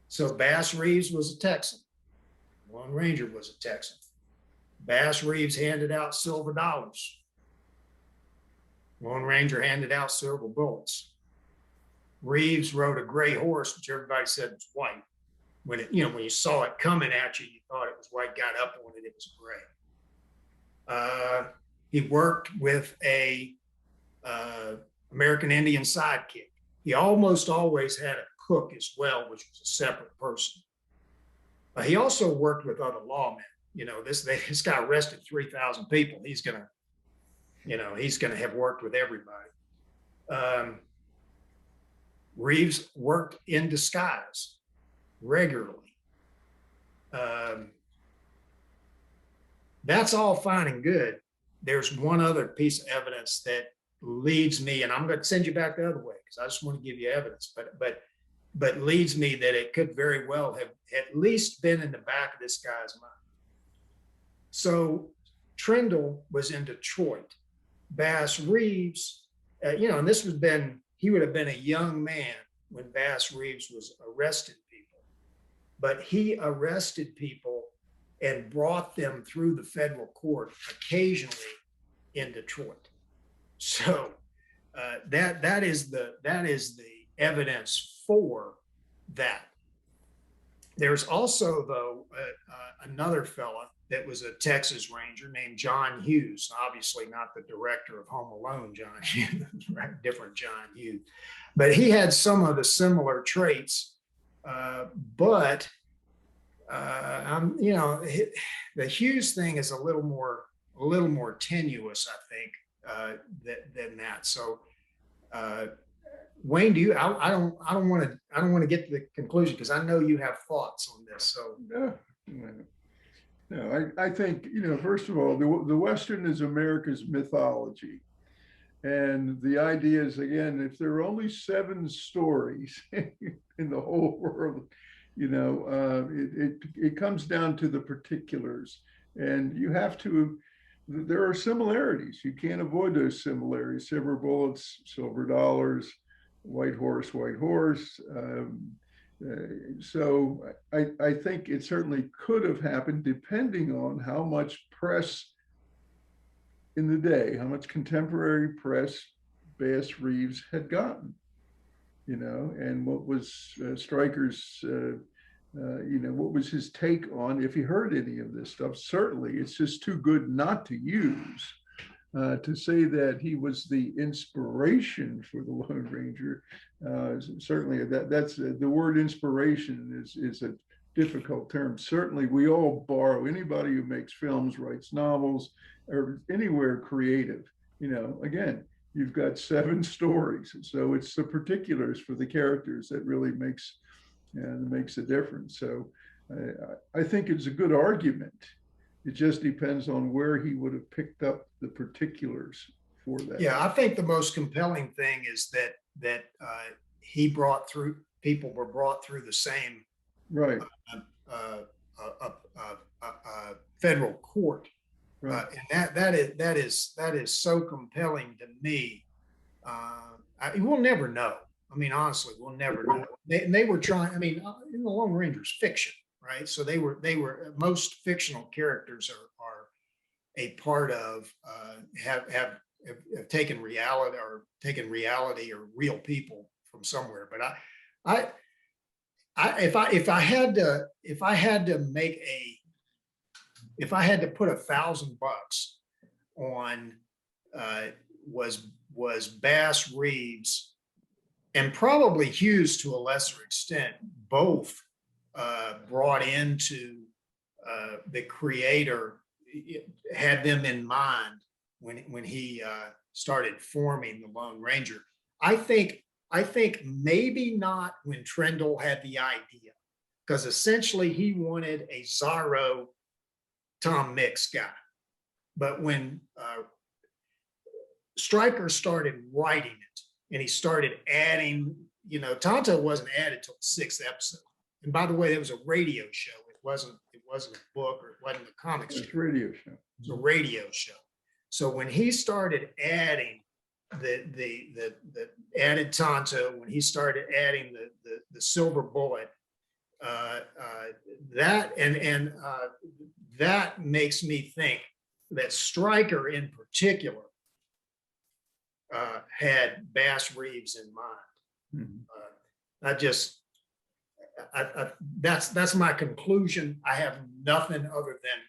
So Bass Reeves was a Texan. Lone Ranger was a Texan. Bass Reeves handed out silver dollars. Lone Ranger handed out silver bullets. Reeves rode a gray horse, which everybody said was white. When it, when you saw it coming at you, you thought it was white. Got up on it, it was gray. He worked with a American Indian sidekick. He almost always had a cook as well, which was a separate person. He also worked with other lawmen. This guy arrested 3,000 people. He's gonna have worked with everybody. Reeves worked in disguise regularly. That's all fine and good. There's one other piece of evidence that leads me, and I'm going to send you back the other way because I just want to give you evidence, but leads me that it could very well have at least been in the back of this guy's mind. So Trindle was in Detroit. Bass Reeves, and he would have been a young man when Bass Reeves was arresting people, but he arrested people and brought them through the federal court occasionally in Detroit. So that is the evidence for that. There's also, though, another fella that was a Texas Ranger named John Hughes. Obviously not the director of Home Alone, John Hughes, right? Different John Hughes. But he had some of the similar traits. The Hughes thing is a little more tenuous, I think, than that. So, Wayne, I don't want to get to the conclusion because I know you have thoughts on this. So. No, I think, first of all, the Western is America's mythology. And the idea is, again, if there are only 7 stories in the whole world, it comes down to the particulars. And there are similarities. You can't avoid those similarities. Silver bullets, silver dollars, white horse. So I think it certainly could have happened depending on how much press in the day, how much contemporary press Bass Reeves had gotten, and what was Stryker's, what was his take on if he heard any of this stuff. Certainly, it's just too good not to use. To say that he was the inspiration for the Lone Ranger, certainly that's the word inspiration is a difficult term. Certainly, we all borrow. Anybody who makes films, writes novels, or anywhere creative. Again, you've got 7 stories, so it's the particulars for the characters that really makes a difference. So I think it's a good argument. It just depends on where he would have picked up the particulars for that. Yeah, I think the most compelling thing is that people were brought through the same right federal court, right. And that is so compelling to me. We'll never know. I mean, honestly, we'll never know. They were trying. I mean, in the Lone Ranger's fiction. Right. So they were most fictional characters are a part of have taken reality or real people from somewhere. But if I had to put $1,000 on was Bass Reeves and probably Hughes to a lesser extent, both brought into the creator, had them in mind when he started forming the Lone Ranger. I think I think maybe not when Trendle had the idea, because essentially he wanted a Zorro Tom Mix guy. But when Stryker started writing it and he started adding, Tonto wasn't added till the 6th episode. And by the way, it was a radio show. It wasn't a book, or it wasn't a comic It's strip. a radio show. It was a radio show. So when he started adding the added Tonto, when he started adding the Silver Bullet, that makes me think that Stryker in particular had Bass Reeves in mind. That's my conclusion. I have nothing other than,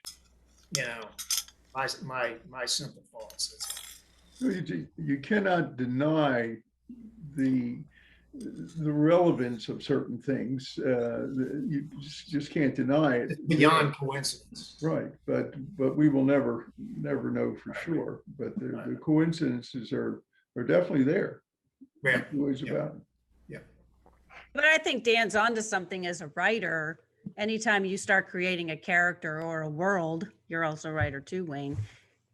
my simple thoughts. You cannot deny the relevance of certain things. You just can't deny it. It's beyond coincidence. Right, but we will never know for sure. But the coincidences are definitely there. Yeah. Always about it. But I think Dan's onto something as a writer. Anytime you start creating a character or a world, you're also a writer too, Wayne.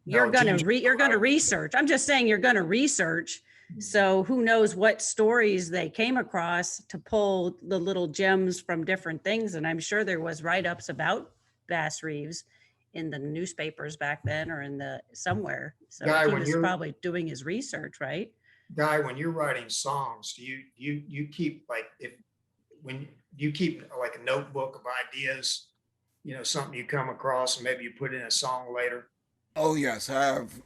You're gonna research. I'm just saying you're gonna research. So who knows what stories they came across to pull the little gems from different things. And I'm sure there was write-ups about Bass Reeves in the newspapers back then, or in the somewhere. So he was probably doing his research, right? Guy, when you're writing songs, do you keep when you keep like a notebook of ideas, something you come across and maybe you put in a song later? Oh yes, I have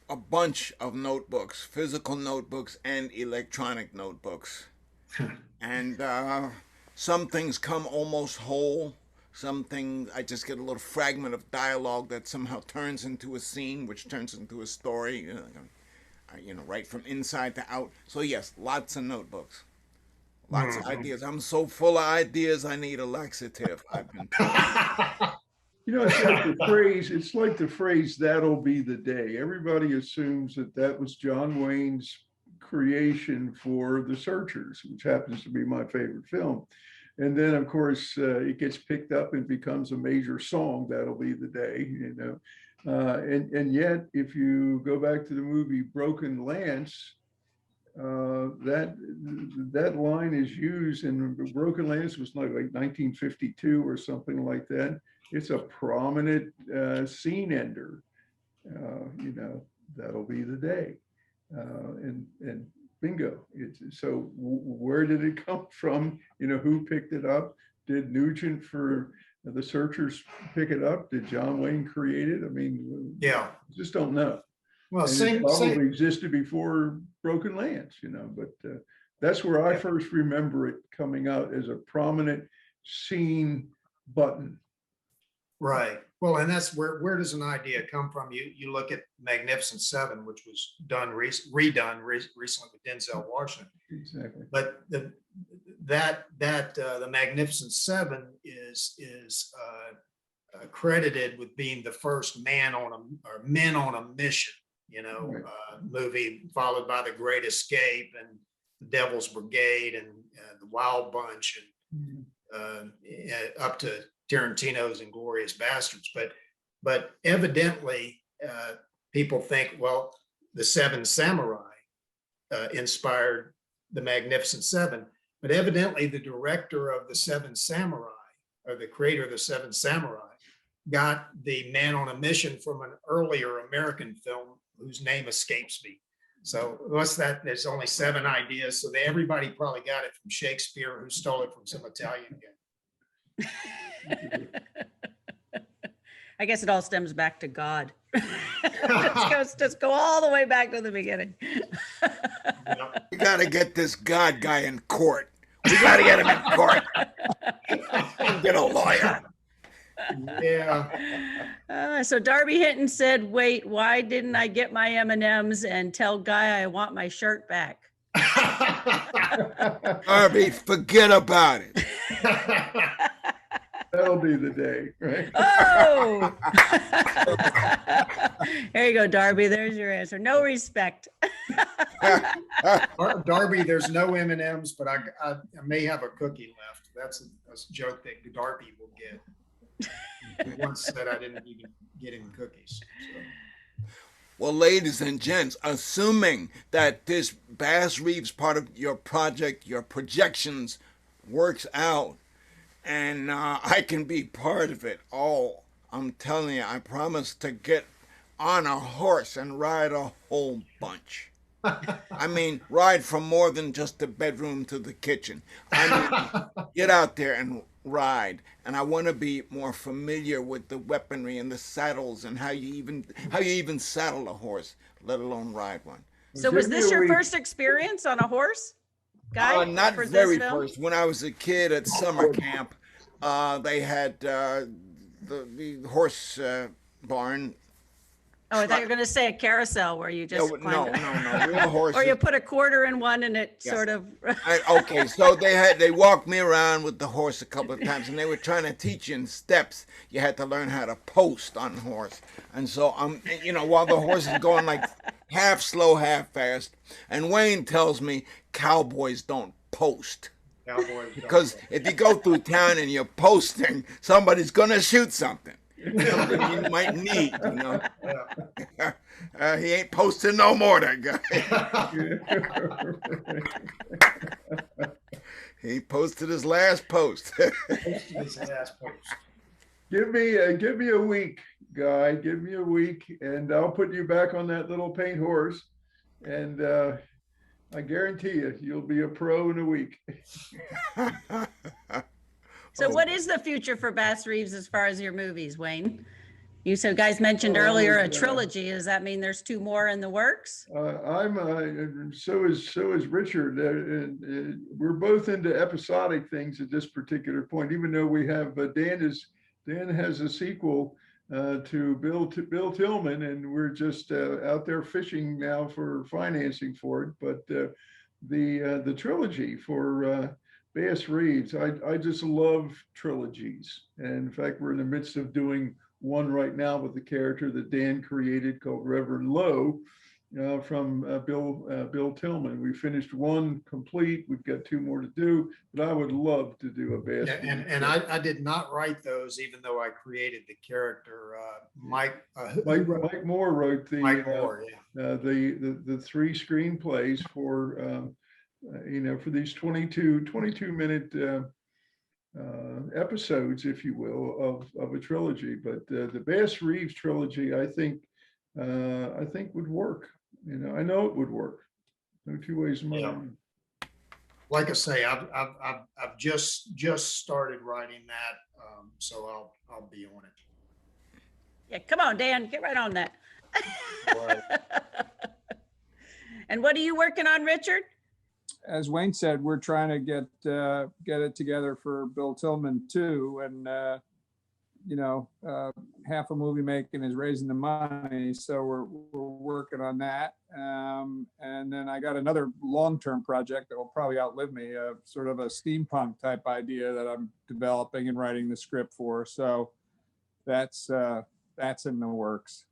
a bunch of notebooks, physical notebooks and electronic notebooks. And some things come almost whole. Some things I just get a little fragment of dialogue that somehow turns into a scene, which turns into a story. Right from inside to out. So yes, lots of notebooks, lots of ideas. I'm so full of ideas, I need a laxative. I've been told. It's like the phrase, that'll be the day. Everybody assumes that was John Wayne's creation for The Searchers, which happens to be my favorite film. And then, of course, it gets picked up and becomes a major song, That'll Be the Day, and yet, if you go back to the movie Broken Lance, that line is used, and Broken Lance was like 1952 or something like that. It's a prominent scene ender. That'll be the day, and bingo. So where did it come from? Who picked it up? Did Nugent for The Searchers pick it up? Did John Wayne create it? I mean, just don't know. Well, it probably existed before Broken Lance, but that's where I first remember it coming out as a prominent scene button. Right. Well, and that's where does an idea come from? You look at Magnificent Seven, which was redone recently with Denzel Washington. Exactly. But the Magnificent Seven is credited with being the first men on a mission, movie, followed by The Great Escape and The Devil's Brigade and The Wild Bunch, and up to Tarantino's Inglourious Bastards. But evidently people think, well, the Seven Samurai inspired the Magnificent Seven, but evidently the director of the Seven Samurai, or the creator of the Seven Samurai, got the man on a mission from an earlier American film whose name escapes me. So what's that? There's only 7 ideas. So everybody probably got it from Shakespeare, who stole it from some Italian guy. I guess it all stems back to God. just go all the way back to the beginning. We got to get this God guy in court. We got to get him in court. Get a lawyer. Yeah. So Darby Hinton said, wait, why didn't I get my M&Ms and tell Guy I want my shirt back? Darby, forget about it. That'll be the day, right? Oh! There you go, Darby. There's your answer. No respect. Darby, there's no M&Ms, but I may have a cookie left. That's a joke that Darby will get. He once said I didn't even get him cookies. So. Well, ladies and gents, assuming that this Bass Reeves part of your project, your projections, works out, and I can be part of it, oh, I'm telling you, I promise to get on a horse and ride a whole bunch. I mean, ride from more than just the bedroom to the kitchen. I mean, get out there and ride. And I want to be more familiar with the weaponry and the saddles and how you even saddle a horse, let alone ride one. So was this your first experience on a horse, Guy? Not for very this film? first. When I was a kid at summer camp, they had the horse barn. Oh, I thought you were going to say a carousel where you just No, real horses. or you put a quarter in one and it Yes. sort of. Okay, so they walked me around with the horse a couple of times, and they were trying to teach you in steps. You had to learn how to post on horse, and so while the horse is going like half slow, half fast, and Wayne tells me cowboys don't post. Because if you go through town and you're posting, somebody's gonna shoot something. Something you might need, he ain't posting no more, that guy. He posted his last post. Give me a week, Guy. Give me a week, and I'll put you back on that little paint horse, and I guarantee you'll be a pro in a week. So what is the future for Bass Reeves as far as your movies, Wayne? You guys mentioned earlier a trilogy. Does that mean there's 2 more in the works? So is Richard. We're both into episodic things at this particular point, even though we have Dan has a sequel to Bill Tillman, and we're just out there fishing now for financing for it. But the trilogy for Bass Reeves, I just love trilogies. And in fact, we're in the midst of doing one right now with the character that Dan created called Reverend Lowe from Bill Tillman. We finished one complete. We've got 2 more to do, but I would love to do a Bass Reeves. And I did not write those, even though I created the character. Mike Moore wrote the 3 screenplays for for these 22-minute episodes, if you will, of a trilogy. But the Bass Reeves trilogy, I think would work. I know it would work. No 2 ways in my mind. Like I say, I've just started writing that, so I'll be on it. Yeah, come on, Dan, get right on that. And what are you working on, Richard? As Wayne said, we're trying to get it together for Bill Tillman too, and half a movie making is raising the money, so we're working on that. And then I got another long-term project that will probably outlive me, sort of a steampunk type idea that I'm developing and writing the script for. So that's in the works.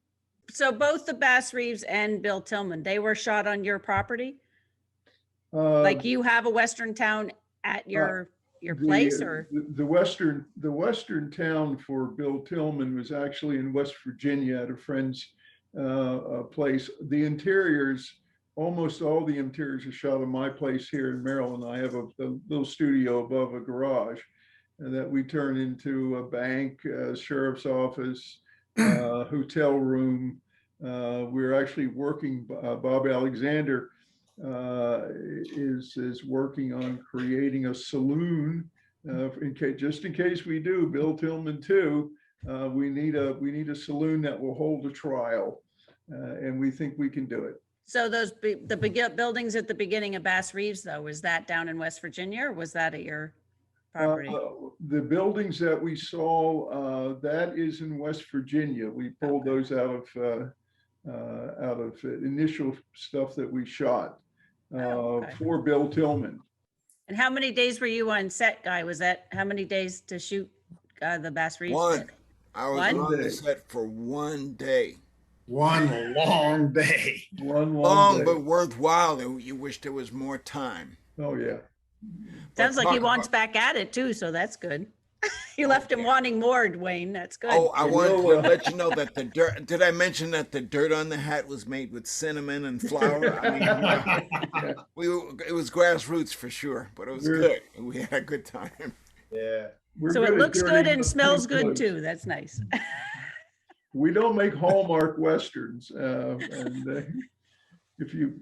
So both the Bass Reeves and Bill Tillman, they were shot on your property? Like you have a Western town at your place, or the Western town for Bill Tillman was actually in West Virginia at a friend's place. The interiors, almost all the interiors are shot in my place here in Maryland. I have a little studio above a garage that we turn into a bank, sheriff's office, hotel room. We're actually working, Bob Alexander is working on creating a saloon just in case we do Bill Tillman 2. We need a saloon that will hold a trial, and we think we can do it. So the buildings at the beginning of Bass Reeves, though, was that down in West Virginia, or was that at your property? The buildings that we saw, that is in West Virginia. We pulled those out of initial stuff that we shot for Bill Tillman. And how many days were you on set, Guy? Was that how many days to shoot the Bass Reeves? One. I was on the set for 1 day. One long day. One Long day. but worthwhile. You wish there was more time. Oh, yeah. Sounds like he talk wants about- back at it too, so that's good. You left him wanting more, Dwayne. That's good. Oh, I You wanted know, to let you know that the dirt. Did I mention that the dirt on the hat was made with cinnamon and flour? I mean, it was grassroots for sure, but it was good. We had a good time. Yeah. We're So good it at looks good dirtying and up smells plain good clothes. too. That's nice. We don't make Hallmark Westerns. And if you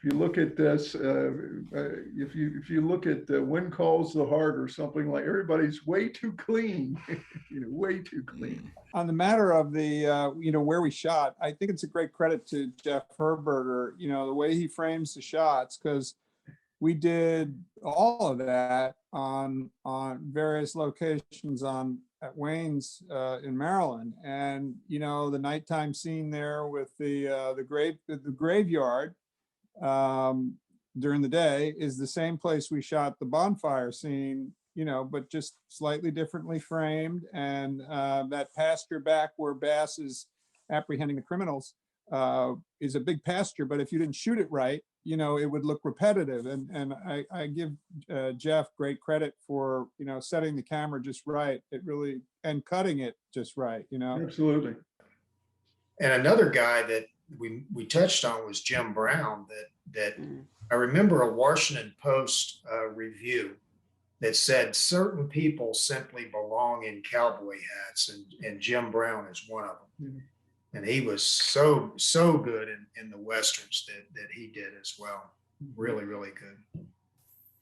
look at this, if you look at When Calls the Heart or something, like, everybody's way too clean, way too clean. On the matter of the, where we shot, I think it's a great credit to Jeff Herberger, the way he frames the shots, because we did all of that on various locations at Wayne's in Maryland. And, the nighttime scene there with the graveyard during the day is the same place we shot the bonfire scene, but just slightly differently framed. And that pasture back where Bass is apprehending the criminals is a big pasture, but if you didn't shoot it right, it would look repetitive. And I give Jeff great credit for, setting the camera just right. It really, and cutting it just right, Absolutely. And another guy that we touched on was Jim Brown. That I remember a Washington Post review that said certain people simply belong in cowboy hats, and Jim Brown is one of them. And he was so good in the Westerns that he did as well. Really, really good.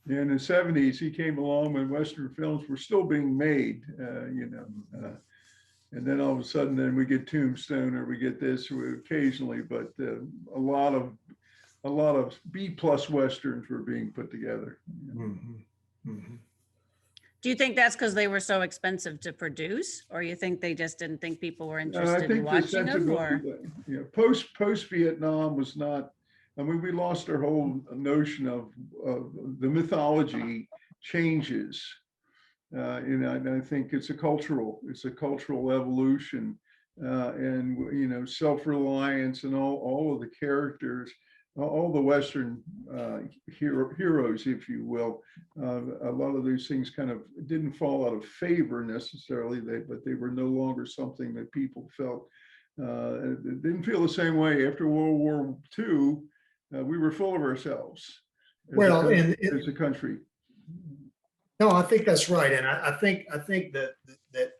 Yeah, in the 70s, he came along when Western films were still being made, and then all of a sudden, then we get Tombstone or we get this occasionally, but a lot of B+ Westerns were being put together. Do you think that's because they were so expensive to produce, or you think they just didn't think people were interested in watching them? Or Post Vietnam was not. I mean, we lost our whole notion of the mythology changes. And I think it's a cultural evolution, and self-reliance, and all of the characters, all the Western heroes, if you will. A lot of those things kind of didn't fall out of favor necessarily, but they were no longer something that people felt. It didn't feel the same way after World War II. We were full of ourselves as a country. No, I think that's right, and I think that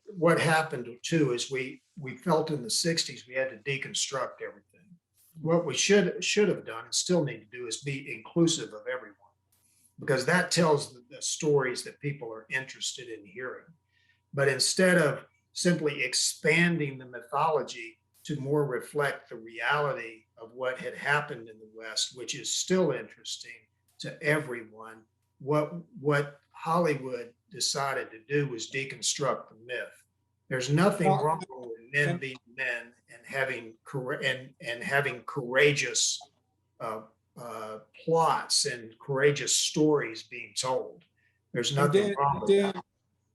what happened too is we felt in the 60s we had to deconstruct everything. What we should have done and still need to do is be inclusive of everyone, because that tells the stories that people are interested in hearing. But instead of simply expanding the mythology to more reflect the reality of what had happened in the West, which is still interesting to everyone, what Hollywood decided to do was deconstruct the myth. There's nothing wrong with men being men and having courageous plots and courageous stories being told. There's nothing wrong with that.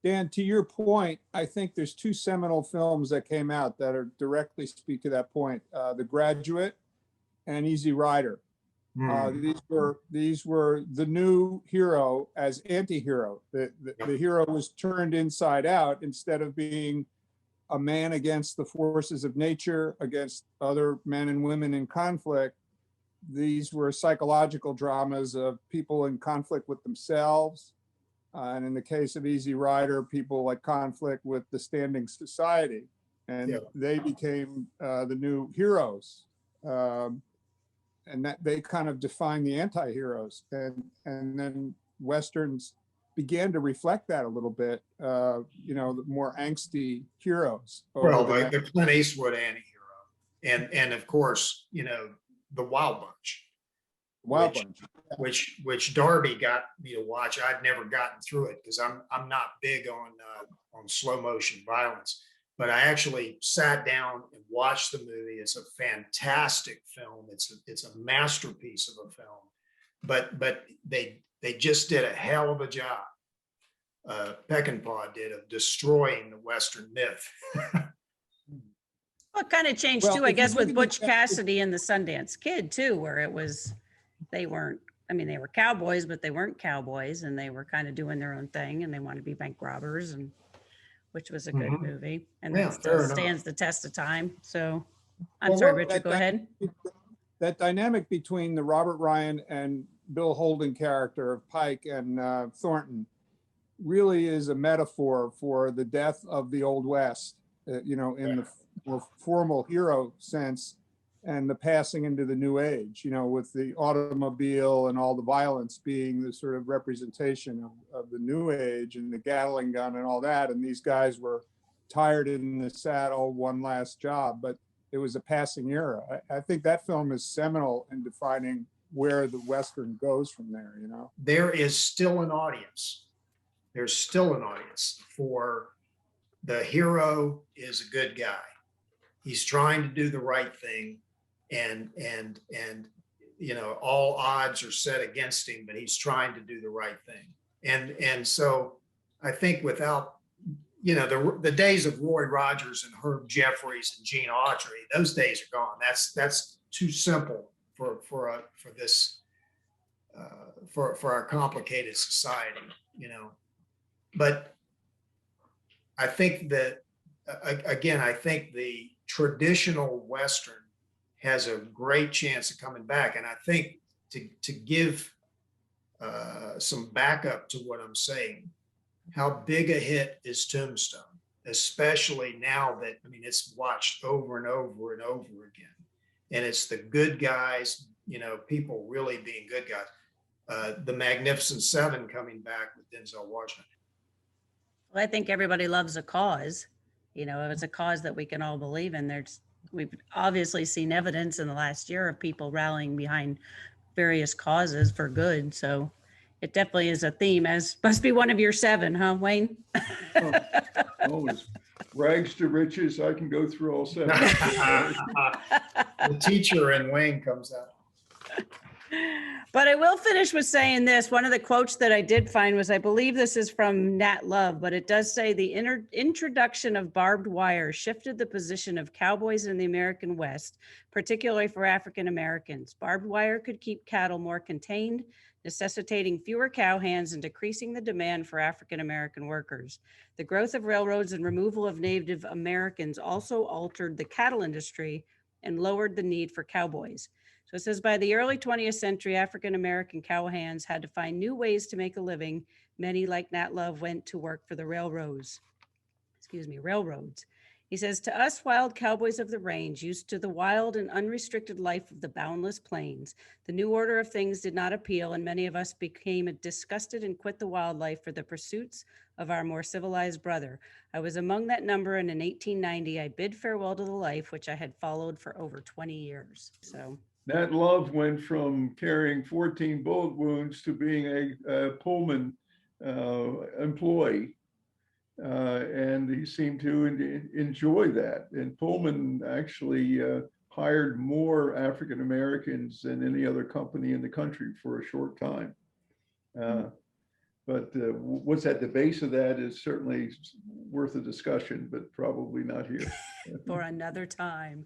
Dan, to your point, I think there's two seminal films that came out that are directly speak to that point: The Graduate and Easy Rider. These were the new hero as anti-hero. The hero was turned inside out instead of being a man against the forces of nature, against other men and women in conflict. These were psychological dramas of people in conflict with themselves. And in the case of Easy Rider, people like conflict with the standing society. And they became the new heroes. And that they kind of defined the anti-heroes, and then Westerns began to reflect that a little bit. The more angsty heroes. Well, the Clint Eastwood anti-hero, and of course, the Wild Bunch, which Darby got me to watch. I'd never gotten through it because I'm not big on slow motion violence. But I actually sat down and watched the movie. It's a fantastic film. It's a masterpiece of a film. But they just did a hell of a job. Peckinpah did, of destroying the Western myth. Well, kind of changed Well, too, I if you guess, look with at the Butch ca- Cassidy and the Sundance Kid too, where it was, they weren't, I mean, they were cowboys, but they weren't cowboys, and they were kind of doing their own thing, and they wanted to be bank robbers, and which was a good Mhm. movie, and Yeah, that still fair enough. stands the test of time. So, I'm Well, sorry, what- Richard, go ahead. That dynamic between the Robert Ryan and Bill Holden character of Pike and Thornton really is a metaphor for the death of the Old West, you know, in the more formal hero sense, and the passing into the new age, you know, with the automobile and all the violence being the sort of representation of the new age and the Gatling gun and all that. And these guys were tired in the saddle, one last job, but it was a passing era. I think that film is seminal in defining where the Western goes from there, you know? There is still an audience. There's still an audience for the hero is a good guy. He's trying to do the right thing, and you know, all odds are set against him, but he's trying to do the right thing. And so I think without, you know, the days of Roy Rogers and Herb Jeffries and Gene Autry, those days are gone. That's too simple for this for our complicated society, you know. But I think that again, I think the traditional Western has a great chance of coming back, and I think to give some backup to what I'm saying, how big a hit is Tombstone, especially now that, I mean, it's watched over and over and over again. And it's the good guys, you know, people really being good guys. The Magnificent Seven coming back with Denzel Washington. Well, I think everybody loves a cause. You know, if it's a cause that we can all believe in, we've obviously seen evidence in the last year of people rallying behind various causes for good. So it definitely is a theme, as must be one of your 7, huh, Wayne? Always rags to riches. I can go through all 7. The teacher in Wayne comes out. But I will finish with saying this. One of the quotes that I did find was, I believe this is from Nat Love, but it does say the introduction of barbed wire shifted the position of cowboys in the American West, particularly for African Americans. Barbed wire could keep cattle more contained, necessitating fewer cow hands and decreasing the demand for African American workers. The growth of railroads and removal of Native Americans also altered the cattle industry and lowered the need for cowboys. So it says, by the early 20th century, African American cowhands had to find new ways to make a living. Many, like Nat Love, went to work for the railroads. He says, to us wild cowboys of the range, used to the wild and unrestricted life of the boundless plains, the new order of things did not appeal, and many of us became disgusted and quit the wildlife for the pursuits of our more civilized brother. I was among that number, and in 1890, I bid farewell to the life which I had followed for over 20 years. So Nat Love went from carrying 14 bullet wounds to being a Pullman employee. And he seemed to enjoy that. And Pullman actually hired more African Americans than any other company in the country for a short time. But what's at the base of that is certainly worth a discussion, but probably not here. for another time.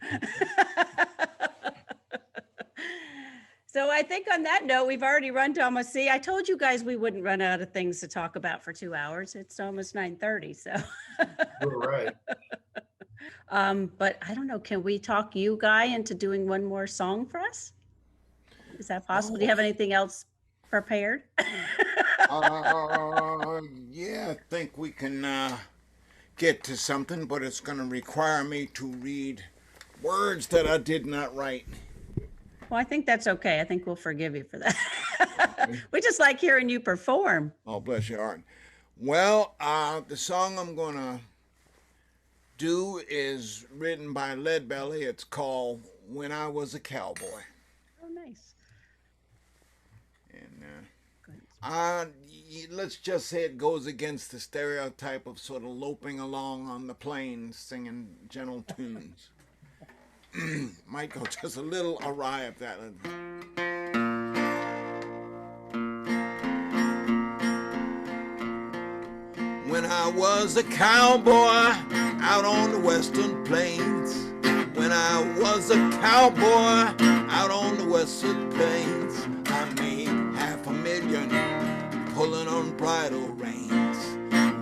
So I think on that note, we've already run to almost, see, I told you guys we wouldn't run out of things to talk about for 2 hours. It's almost 9:30, so. You're right. But I don't know, can we talk you, Guy, into doing one more song for us? Is that possible? Do you have anything else prepared? Yeah, I think we can get to something, but it's going to require me to read words that I did not write. Well, I think that's okay. I think we'll forgive you for that. We just like hearing you perform. Oh, bless your heart. Well, the song I'm going to do is written by Leadbelly. It's called When I Was a Cowboy. Oh, nice. And let's just say it goes against the stereotype of sort of loping along on the plains singing gentle tunes. Might go just a little awry at that. When I was a cowboy out on the western plains, I was a cowboy out on the western plains, I made $500,000 pulling on bridle reins.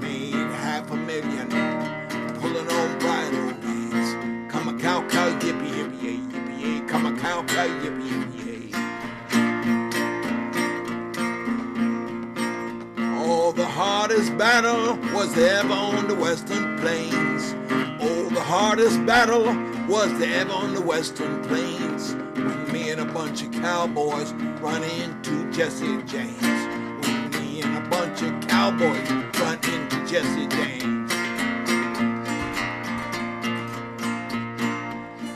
Made $500,000 pulling on bridle reins. Come a cow, yippee, yippee, yay, yippee, yay. Come a cow, yippee, yippee, yay. Oh, the hardest battle was ever on the western plains. Oh, the hardest battle was ever on the western plains. When me and a bunch of cowboys run into Jesse James. When me and a bunch of cowboys run into Jesse James.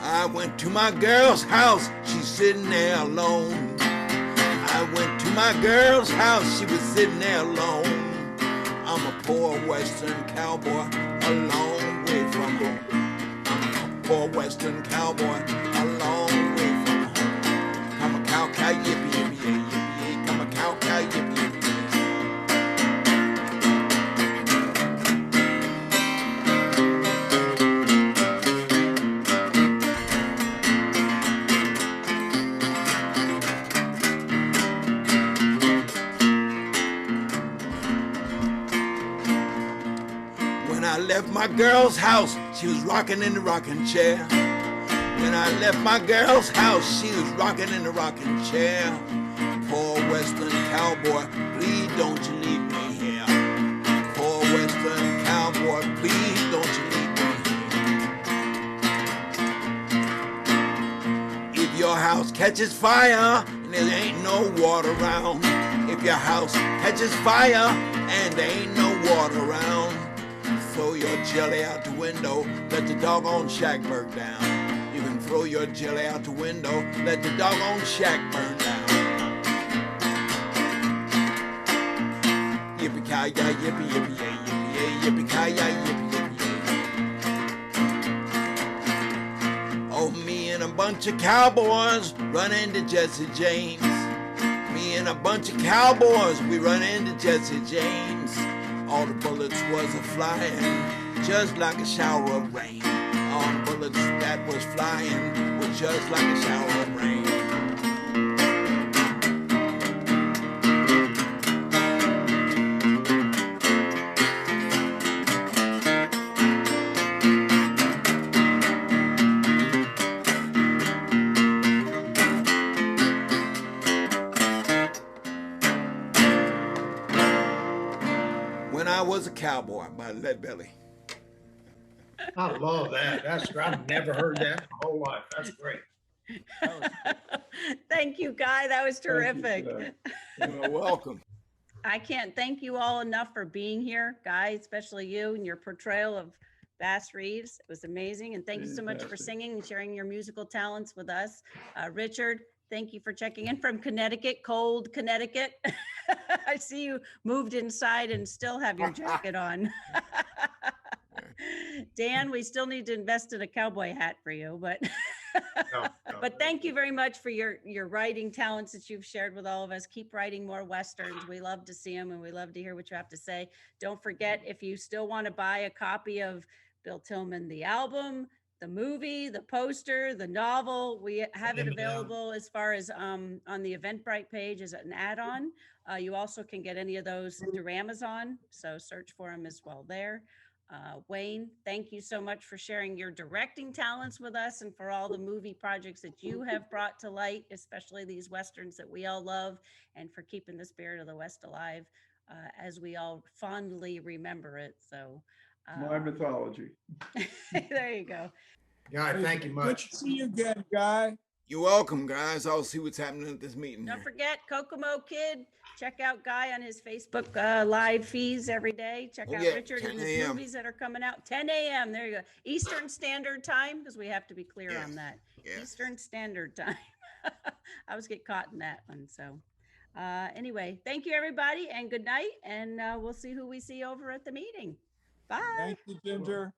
I went to my girl's house, she's sitting there alone. I went to my girl's house, she was sitting there alone. I'm a poor western cowboy, a long way from home. I'm a poor western cowboy, a long way from home. I'm a cow, yippee, yippee, yay, yippee, yay. I'm a cow, yippee, yippee, yay. I left my girl's house, she was rocking in the rocking chair. When I left my girl's house, she was rocking in the rocking chair. Poor western cowboy, please don't you leave me here. Poor western cowboy, please don't you leave me here. If your house catches fire and there ain't no water around, if your house catches fire and there ain't no water around, throw your jelly out the window, let the doggone shack burn down. You can throw your jelly out the window, let the doggone shack burn down. Yippee-ki-yay, yippee, yippee, yay, yippee, yay, yippee-ki-yay, yippee, yippee, yay. Oh, me and a bunch of cowboys run into Jesse James. Me and a bunch of cowboys, we run into Jesse James. All the bullets was a-flying, just like a shower of rain. All the bullets that was flying were just like a shower of rain. When I Was a Cowboy by Lead Belly. I love that. I've never heard that in my whole life. That's great. Thank you, Guy. That was terrific. You're welcome. I can't thank you all enough for being here, Guy, especially you and your portrayal of Bass Reeves. It was amazing. And thank you so much for singing and sharing your musical talents with us. Richard, thank you for checking in from Connecticut, cold Connecticut. I see you moved inside and still have your jacket on. Dan, we still need to invest in a cowboy hat for you, but but thank you very much for your writing talents that you've shared with all of us. Keep writing more Westerns. We love to see them and we love to hear what you have to say. Don't forget, if you still want to buy a copy of Bill Tillman, the album, the movie, the poster, the novel, we have it available as far as on the Eventbrite page as an add-on. You also can get any of those through Amazon, so search for them as well there. Wayne, thank you so much for sharing your directing talents with us and for all the movie projects that you have brought to light, especially these Westerns that we all love, and for keeping the spirit of the West alive as we all fondly remember it. So My mythology. there you go. Guy, thank you much. Good to see you again, Guy. You're welcome, guys. I'll see what's happening at this meeting. Don't forget, Kokomo Kid. Check out Guy on his Facebook live feeds every day. Check out Richard and his movies that are coming out. 10 a.m. There you go. Eastern Standard Time, because we have to be clear on that. Yes. Eastern Standard Time. I always get caught in that one. So anyway, thank you, everybody, and good night. And we'll see who we see over at the meeting. Bye. Thank you, Ginger.